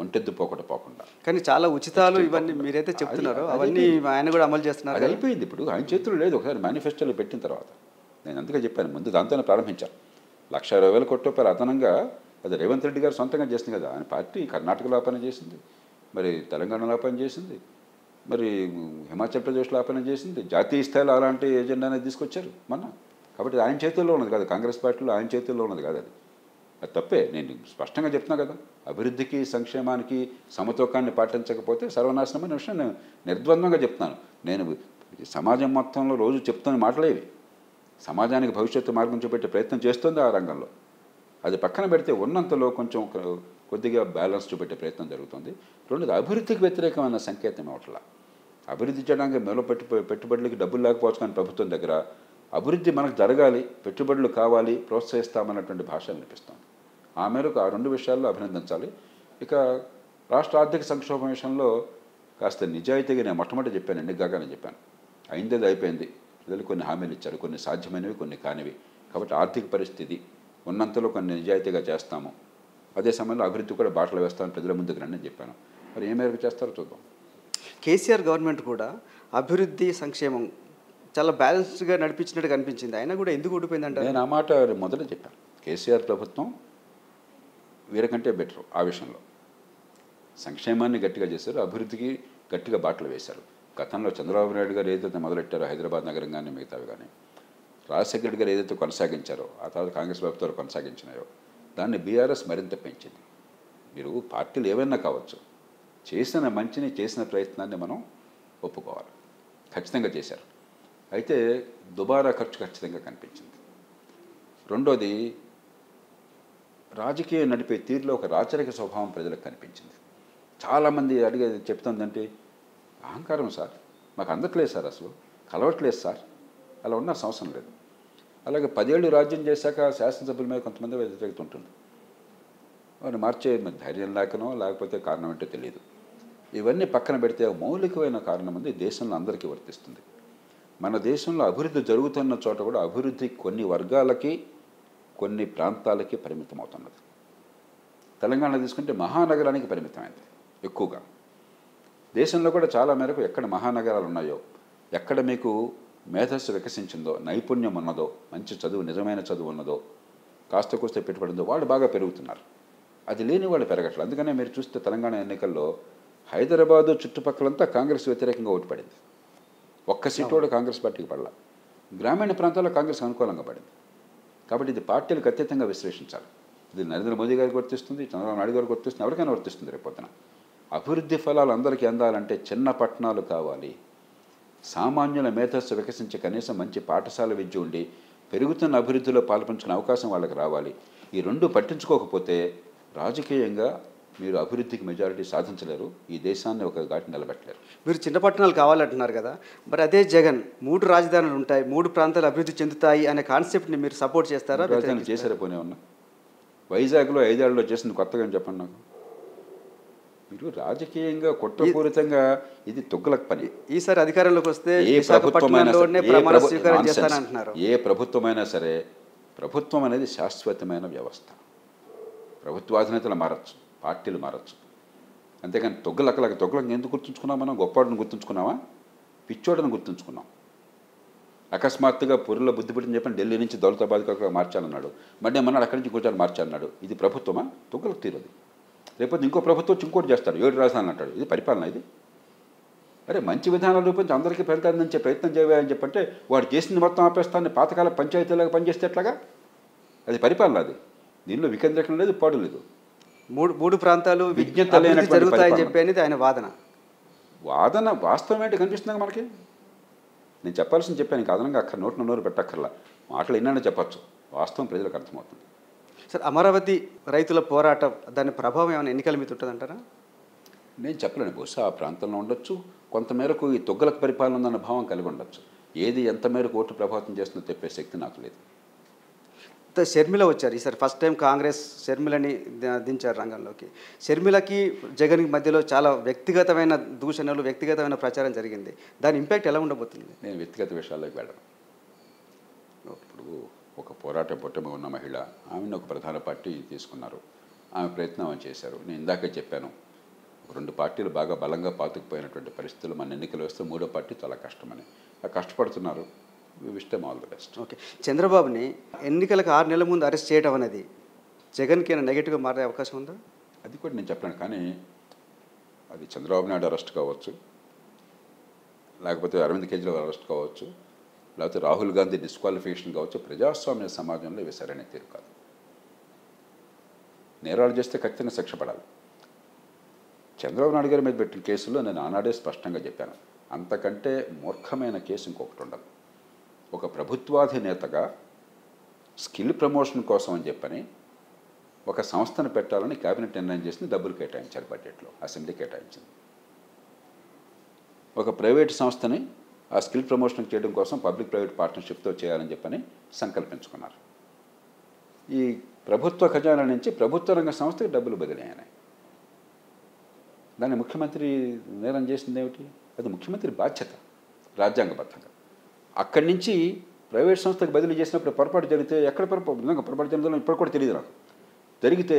ఒంటెద్దు పోకుండా. కానీ చాలా ఉచితాలు ఇవన్నీ మీరైతే చెప్తున్నారు, అవన్నీ ఆయన కూడా అమలు చేస్తున్నారు. అది అయిపోయింది. ఇప్పుడు ఆయన చేతుల్లో లేదు. ఒకసారి మేనిఫెస్టోలో పెట్టిన తర్వాత నేను అందుకే చెప్పాను, ముందు దాంతోనే ప్రారంభించాను. 1,20,000 కోట్ల రూపాయలు అదనంగా అది రేవంత్ రెడ్డి గారు సొంతంగా చేసింది కదా. ఆయన పార్టీ కర్ణాటకలో పని చేసింది, మరి తెలంగాణలో పని చేసింది, మరి హిమాచల్ ప్రదేశ్లో పని చేసింది, జాతీయ స్థాయిలో అలాంటి ఎజెండా అనేది తీసుకొచ్చారు మొన్న. కాబట్టి ఆయన చేతుల్లో ఉన్నది కాదు, కాంగ్రెస్ పార్టీలో ఆయన చేతుల్లో ఉన్నది కాదు. అది తప్పే. నేను స్పష్టంగా చెప్తున్నా కదా, అభివృద్ధికి సంక్షేమానికి సమతూకాన్ని పాటించకపోతే సర్వనాశనమైన విషయం నేను నిర్ద్వంద్వంగా చెప్తున్నాను. నేను సమాజం మొత్తంలో రోజు చెప్తున్న మాటలేవి. సమాజానికి భవిష్యత్తు మార్గం చూపెట్టే ప్రయత్నం చేస్తుంది ఆ రంగంలో. అది పక్కన పెడితే ఉన్నంతలో కొంచెం కొద్దిగా బ్యాలెన్స్ చూపెట్టే ప్రయత్నం జరుగుతుంది. రెండోది అభివృద్ధికి వ్యతిరేకమైన సంకేతం ఇవ్వట్లా. అభివృద్ధి చేయడానికి మేలో పెట్టుబడులకి డబ్బులు లేకపోవచ్చు, కానీ ప్రభుత్వం దగ్గర అభివృద్ధి మనకు జరగాలి, పెట్టుబడులు కావాలి, ప్రోత్సహిస్తామన్నటువంటి భాష వినిపిస్తుంది. ఆ మేరకు ఆ 2 విషయాల్లో అభినందించాలి. ఇక రాష్ట్ర ఆర్థిక సంక్షోభం విషయంలో కాస్త నిజాయితీగా నేను మొట్టమొదటి చెప్పాను, ఎన్నికగానే చెప్పాను. అయిందేది అయిపోయింది. ప్రజలు కొన్ని హామీలు ఇచ్చారు, కొన్ని సాధ్యమైనవి, కొన్ని కానివి. కాబట్టి ఆర్థిక పరిస్థితి ఉన్నంతలో కొన్ని నిజాయితీగా చేస్తాము, అదే సమయంలో అభివృద్ధి కూడా బాటలు వేస్తామని ప్రజల ముందుకు రండి అని చెప్పాను. మరి ఏ మేరకు చేస్తారో చూద్దాం. కేసీఆర్ గవర్నమెంట్ కూడా అభివృద్ధి సంక్షేమం చాలా బ్యాలెన్స్డ్గా నడిపించినట్టు కనిపించింది. అయినా కూడా ఎందుకు ఓడిపోయిందంటే, నేను ఆ మాట మొదట చెప్పాను. కేసీఆర్ ప్రభుత్వం వీరికంటే బెటర్ ఆ విషయంలో. సంక్షేమాన్ని గట్టిగా చేశారు, అభివృద్ధికి గట్టిగా బాటలు వేశారు. గతంలో చంద్రబాబు నాయుడు గారు ఏదైతే మొదలెట్టారో హైదరాబాద్ నగరం కానీ మిగతావి కానీ, రాజశేఖర రెడ్డి గారు ఏదైతే కొనసాగించారో, ఆ తర్వాత కాంగ్రెస్ ప్రభుత్వాలు కొనసాగించినాయో, దాన్ని బీఆర్ఎస్ మరింత పెంచింది. మీరు పార్టీలు ఏమైనా కావచ్చు, చేసిన మంచిని, చేసిన ప్రయత్నాన్ని మనం ఒప్పుకోవాలి. ఖచ్చితంగా చేశారు. అయితే దుబారా ఖర్చు ఖచ్చితంగా కనిపించింది. రెండోది, రాజకీయం నడిపే తీరులో ఒక రాచరిక స్వభావం ప్రజలకు కనిపించింది. చాలామంది అడిగేది చెప్తుందంటే, అహంకారం సార్, మాకు అందట్లేదు సార్, అసలు కలవట్లేదు సార్, అలా ఉన్న అవసరం లేదు. అలాగే 10 ఏళ్ళు రాజ్యం చేశాక శాసనసభ్యుల మీద కొంతమంది వ్యతిరేకత ఉంటుంది. వారిని మార్చే ధైర్యం లేకనో లేకపోతే కారణం ఏంటో తెలియదు. ఇవన్నీ పక్కన పెడితే మౌలికమైన కారణం ఉంది, దేశంలో అందరికీ వర్తిస్తుంది. మన దేశంలో అభివృద్ధి జరుగుతున్న చోట కూడా అభివృద్ధి కొన్ని వర్గాలకి, కొన్ని ప్రాంతాలకి పరిమితం అవుతున్నది. తెలంగాణ తీసుకుంటే మహానగరానికి పరిమితమైంది ఎక్కువగా. దేశంలో కూడా చాలా మేరకు ఎక్కడ మహానగరాలు ఉన్నాయో, ఎక్కడ మీకు మేధస్సు వికసించిందో, నైపుణ్యం ఉన్నదో, మంచి చదువు, నిజమైన చదువు ఉన్నదో, కాస్త కూస్తే పెట్టుబడిందో, వాళ్ళు బాగా పెరుగుతున్నారు. అది లేని వాళ్ళు పెరగట్లేదు. అందుకనే మీరు చూస్తే తెలంగాణ ఎన్నికల్లో హైదరాబాదు చుట్టుపక్కలంతా కాంగ్రెస్ వ్యతిరేకంగా ఓటు పడింది. ఒక్క సీటు కూడా కాంగ్రెస్ పార్టీకి పడలా. గ్రామీణ ప్రాంతాల్లో కాంగ్రెస్ అనుకూలంగా పడింది. కాబట్టి ఇది పార్టీలకు అత్యధికంగా విశ్లేషించాలి. ఇది నరేంద్ర మోదీ గారికి వర్తిస్తుంది, చంద్రబాబు నాయుడు గారికి వర్తిస్తుంది, ఎవరికైనా వర్తిస్తుంది. రేపొద్దున అభివృద్ధి ఫలాలు అందరికీ అందాలంటే చిన్న పట్టణాలు కావాలి. సామాన్యుల మేధస్సు వికసించి కనీసం మంచి పాఠశాల విద్య ఉండి పెరుగుతున్న అభివృద్ధిలో పాల్పంచుకునే అవకాశం వాళ్ళకి రావాలి. ఈ రెండు పట్టించుకోకపోతే రాజకీయంగా మీరు అభివృద్ధికి మెజారిటీ సాధించలేరు, ఈ దేశాన్ని ఒక ఘాటి నిలబెట్టలేరు. మీరు చిన్న పట్టణాలు కావాలంటున్నారు కదా, మరి అదే జగన్ 3 రాజధానులు ఉంటాయి, 3 ప్రాంతాలు అభివృద్ధి చెందుతాయి అనే కాన్సెప్ట్ని మీరు సపోర్ట్ చేస్తారా? రాజధాని చేశారా? పోనీ ఉన్నా వైజాగ్లో 5 ఏళ్లలో చేసింది కొత్తగా అని చెప్పండి నాకు. మీరు రాజకీయంగా కుట్రపూరితంగా ఇది తుగ్గలకు పని. ఈసారి అధికారంలోకి వస్తే ఏ ప్రభుత్వమైనా సరే ప్రభుత్వం అనేది శాశ్వతమైన వ్యవస్థ. ప్రభుత్వాధినేతలు మారచ్చు, పార్టీలు మారచ్చు, అంతేగాని తొగ్గలకు ఎందుకు గుర్తుంచుకున్నాం? మనం గొప్పవాడిని గుర్తుంచుకున్నామా? పిచ్చోడని గుర్తుంచుకున్నాం. అకస్మాత్తుగా పురిలో బుద్ధి పుట్టిని చెప్పని ఢిల్లీ నుంచి దౌలతాబాద్కి అక్కడ మార్చాలన్నాడు, మళ్ళీ ఏమన్నాడు అక్కడి నుంచి ఇంకోటి మార్చాలన్నాడు. ఇది ప్రభుత్వమా? తొగ్గలకు తీరదు. రేపొద్దు ఇంకో ప్రభుత్వం ఇంకోటి చేస్తాడు, 7 రాజధానులు అంటాడు. ఇది పరిపాలన? ఇది అరే మంచి విధానాలు రూపొందించి అందరికీ ఫలితాన్ని ప్రయత్నం చేయని చెప్పంటే వాడు చేసింది మొత్తం ఆపేస్తాన్ని పాతకాల పంచాయతీలాగా పనిచేస్తే ఎట్లాగా? అది పరిపాలన. అది దీనిలో వికేంద్రీకరణ లేదు, పాడు లేదు. మూడు ప్రాంతాలు విజ్ఞత జరుగుతాయని చెప్పి అనేది ఆయన వాదన. వాస్తవం ఏంటి కనిపిస్తుంది మనకి? నేను చెప్పాల్సింది చెప్పాను, ఇంకా అదనంగా అక్కడ నోరు పెట్టక్కర్లా. మాటలు ఎన్నైనా చెప్పచ్చు, వాస్తవం ప్రజలకు అర్థమవుతుంది. సార్, అమరావతి రైతుల పోరాటం దాని ప్రభావం ఏమైనా ఎన్నికల మీద ఉంటుందంటారా? నేను చెప్పలేను. బహుశా ఆ ప్రాంతంలో ఉండొచ్చు, కొంతమేరకు ఈ తొగ్గలకు పరిపాలన ఉందన్న భావం కలిగి ఉండొచ్చు. ఏది ఎంత మేరకు ఓటు ప్రభావితం చేస్తుందో చెప్పే శక్తి నాకు లేదు. షర్మిల వచ్చారు ఈసారి, ఫస్ట్ టైం కాంగ్రెస్ షర్మిలని దించారు రంగంలోకి. షర్మిలకి జగన్కి మధ్యలో చాలా వ్యక్తిగతమైన దూషణలు, వ్యక్తిగతమైన ప్రచారం జరిగింది. దాని ఇంపాక్ట్ ఎలా ఉండబోతుంది? నేను వ్యక్తిగత విషయాల్లోకి వెళ్ళను. ఇప్పుడు ఒక పోరాట పొట్టమ ఉన్న మహిళ, ఆమెను ఒక ప్రధాన పార్టీ తీసుకున్నారు, ఆమె ప్రయత్నం చేశారు. నేను ఇందాకే చెప్పాను, 2 పార్టీలు బాగా బలంగా పాతుకుపోయినటువంటి పరిస్థితులు మన ఎన్నికలు వస్తే 3వ పార్టీ చాలా కష్టమని. కష్టపడుతున్నారు. Wish them all the best. Okay, చంద్రబాబుని ఎన్నికలకు 6 నెలల ముందు అరెస్ట్ చేయడం అనేది జగన్కి నెగిటివ్గా మారే అవకాశం ఉందా? అది కూడా నేను చెప్పలేను. కానీ అది చంద్రబాబు నాయుడు అరెస్ట్ కావచ్చు, లేకపోతే అరవింద్ కేజ్రీవాల్ అరెస్ట్ కావచ్చు, లేకపోతే రాహుల్ గాంధీ డిస్క్వాలిఫికేషన్ కావచ్చు. ప్రజాస్వామ్య సమాజంలో ఇవి సరైన తీరు కాదు. నేరాలు చేస్తే ఖచ్చితంగా శిక్ష పడాలి. చంద్రబాబు నాయుడు గారి మీద పెట్టిన కేసుల్లో నేను ఆనాడే స్పష్టంగా చెప్పాను, అంతకంటే మూర్ఖమైన కేసు ఇంకొకటి ఉండదు. ఒక ప్రభుత్వాధినేతగా స్కిల్ ప్రమోషన్ కోసం అని చెప్పని ఒక సంస్థను పెట్టాలని కేబినెట్ నిర్ణయం చేసింది, డబ్బులు కేటాయించారు బడ్జెట్లో, అసెంబ్లీ కేటాయించింది. ఒక ప్రైవేట్ సంస్థని ఆ స్కిల్ ప్రమోషన్ చేయడం కోసం పబ్లిక్ ప్రైవేట్ పార్ట్నర్షిప్తో చేయాలని చెప్పని సంకల్పించుకున్నారు. ఈ ప్రభుత్వ ఖజానా నుంచి ప్రభుత్వ రంగ సంస్థకి డబ్బులు బదిలీ అయినాయి. దాన్ని ముఖ్యమంత్రి నేరం చేసింది ఏమిటి? అది ముఖ్యమంత్రి బాధ్యత రాజ్యాంగబద్ధంగా. అక్కడి నుంచి ప్రైవేట్ సంస్థకు బదిలీ చేసినప్పుడు పొరపాటు జరిగితే ఎక్కడ పొరపాటు జరిగిందో ఇప్పుడు కూడా తెలియదు నాకు. జరిగితే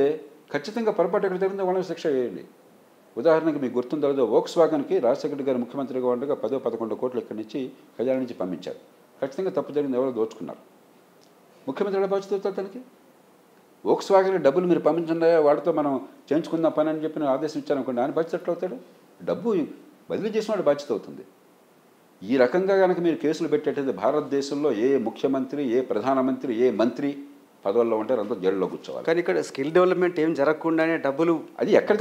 ఖచ్చితంగా పొరపాటు ఎక్కడ జరిగిందో వాళ్ళని శిక్ష వేయండి. ఉదాహరణకి మీకు గుర్తుందో వోక్స్ వాగన్కి రాజశేఖర్ గారు ముఖ్యమంత్రిగా ఉండగా 10-11 కోట్లు ఇక్కడి నుంచి ఖజానా నుంచి పంపించారు. ఖచ్చితంగా తప్పు జరిగింది, ఎవరో దోచుకున్నారు. ముఖ్యమంత్రి ఎలా బాధ్యత అవుతారు దానికి? వోక్స్ వాగన్కి డబ్బులు మీరు పంపించండి, వాడితో మనం చేయించుకుందాం పని అని చెప్పి ఆదేశం ఇచ్చారనుకోండి, ఆయన బాధ్యత ఎట్లా అవుతాడు? డబ్బు బదిలీ చేసిన వాడు బాధ్యత అవుతుంది. ఈ రకంగా కనుక మీరు కేసులు పెట్టేటది భారతదేశంలో ఏ ముఖ్యమంత్రి, ఏ ప్రధానమంత్రి, ఏ మంత్రి పదవుల్లో ఉంటారు అంతా జైల్లో కూర్చోవాలి. కానీ ఇక్కడ స్కిల్ డెవలప్మెంట్ ఏం జరగకుండానే డబ్బులు అది ఎక్కడ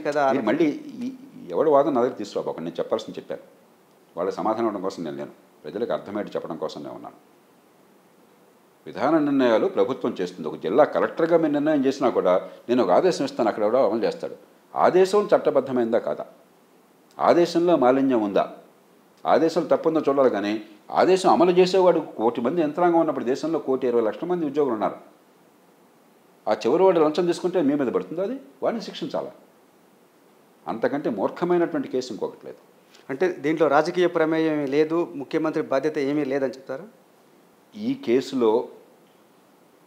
కదా. మళ్ళీ ఎవడు వాదన నా దగ్గర తీసుకురాబోకండి, నేను చెప్పాల్సింది చెప్పాను. వాళ్ళ సమాధానం ఇవ్వడం కోసం నేను లేను, ప్రజలకు అర్థమయ్యేటి చెప్పడం కోసం నేను ఉన్నాను. విధాన నిర్ణయాలు ప్రభుత్వం చేస్తుంది. ఒక జిల్లా కలెక్టర్గా మీరు నిర్ణయం చేసినా కూడా నేను ఒక ఆదేశం ఇస్తాను, అక్కడ ఎవడో అమలు చేస్తాడు. ఆదేశం చట్టబద్ధమైందా కాదా? ఆదేశంలో మాలిన్యం ఉందా? ఆదేశాలు తప్పుందో చూడాలి. కానీ ఆదేశం అమలు చేసేవాడు 1 కోటి మంది యంత్రాంగం ఉన్నప్పుడు దేశంలో 1,20,00,000 మంది ఉద్యోగులు ఉన్నారు. ఆ చివరి వాడు లంచం తీసుకుంటే మీ మీద పడుతుంది, అది వాడిని శిక్షించాలా? అంతకంటే మూర్ఖమైనటువంటి కేసు ఇంకొకటి లేదు. అంటే దీంట్లో రాజకీయ ప్రమేయం ఏమీ లేదు, ముఖ్యమంత్రి బాధ్యత ఏమీ లేదని చెప్తారా? ఈ కేసులో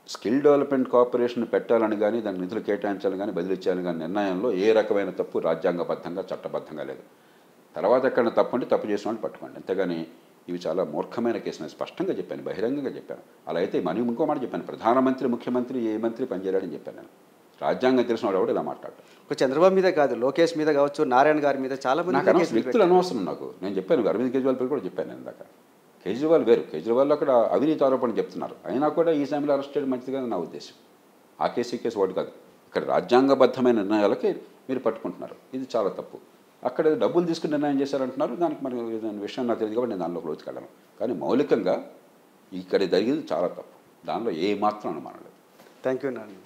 స్కిల్ డెవలప్మెంట్ కార్పొరేషన్ పెట్టాలని కానీ దాని నిధులు కేటాయించాలని కానీ బదిలీ చేయాలని కానీ నిర్ణయంలో ఏ రకమైన తప్పు రాజ్యాంగబద్ధంగా చట్టబద్ధంగా లేదు. తర్వాత ఎక్కడ తప్పు అంటే తప్పు చేసిన వాళ్ళు పట్టుకోండి, అంతేగాని ఇవి చాలా మూర్ఖమైన కేసు. నేను స్పష్టంగా చెప్పాను, బహిరంగంగా చెప్పాను. అలా అయితే మనం ఇంకో మాట చెప్పాను, ప్రధానమంత్రి, ముఖ్యమంత్రి, ఏ మంత్రి పనిచేయాలని చెప్పాను. నేను రాజ్యాంగం తెలిసిన వాడు ఎవడు ఇలా మాట్లాడతాడు. ఒక చంద్రబాబు మీద కాదు, లోకేష్ మీద కావచ్చు, నారాయణ గారి మీద చాలా మంది నాకు అనవసరం, వ్యక్తులు అనవసరం నాకు. నేను చెప్పాను అరవింద్ కేజ్రీవాల్ పేరు కూడా చెప్పాను నేను ఇందాక. కేజ్రీవాల్ వేరు, కేజ్రీవాల్ అక్కడ అవినీతి ఆరోపణలు చెప్తున్నారు. అయినా కూడా ఈ సమయంలో అరెస్ట్ చేయడం మంచిదిగా నా ఉద్దేశం. ఆ కేసు ఈ కేసు వాడు కాదు. ఇక్కడ రాజ్యాంగబద్ధమైన నిర్ణయాలకి మీరు పట్టుకుంటున్నారు, ఇది చాలా తప్పు. అక్కడ డబ్బులు తీసుకుని నిర్ణయం చేశారంటున్నారు, దానికి మరి దాని విషయం నాకు తెలియదు కాబట్టి నేను దానిలో లోతుకెళ్ళను. కానీ మౌలికంగా ఇక్కడ జరిగింది చాలా తప్పు, దానిలో ఏ మాత్రం అనుమానం లేదు. థ్యాంక్ యూ నాన్న.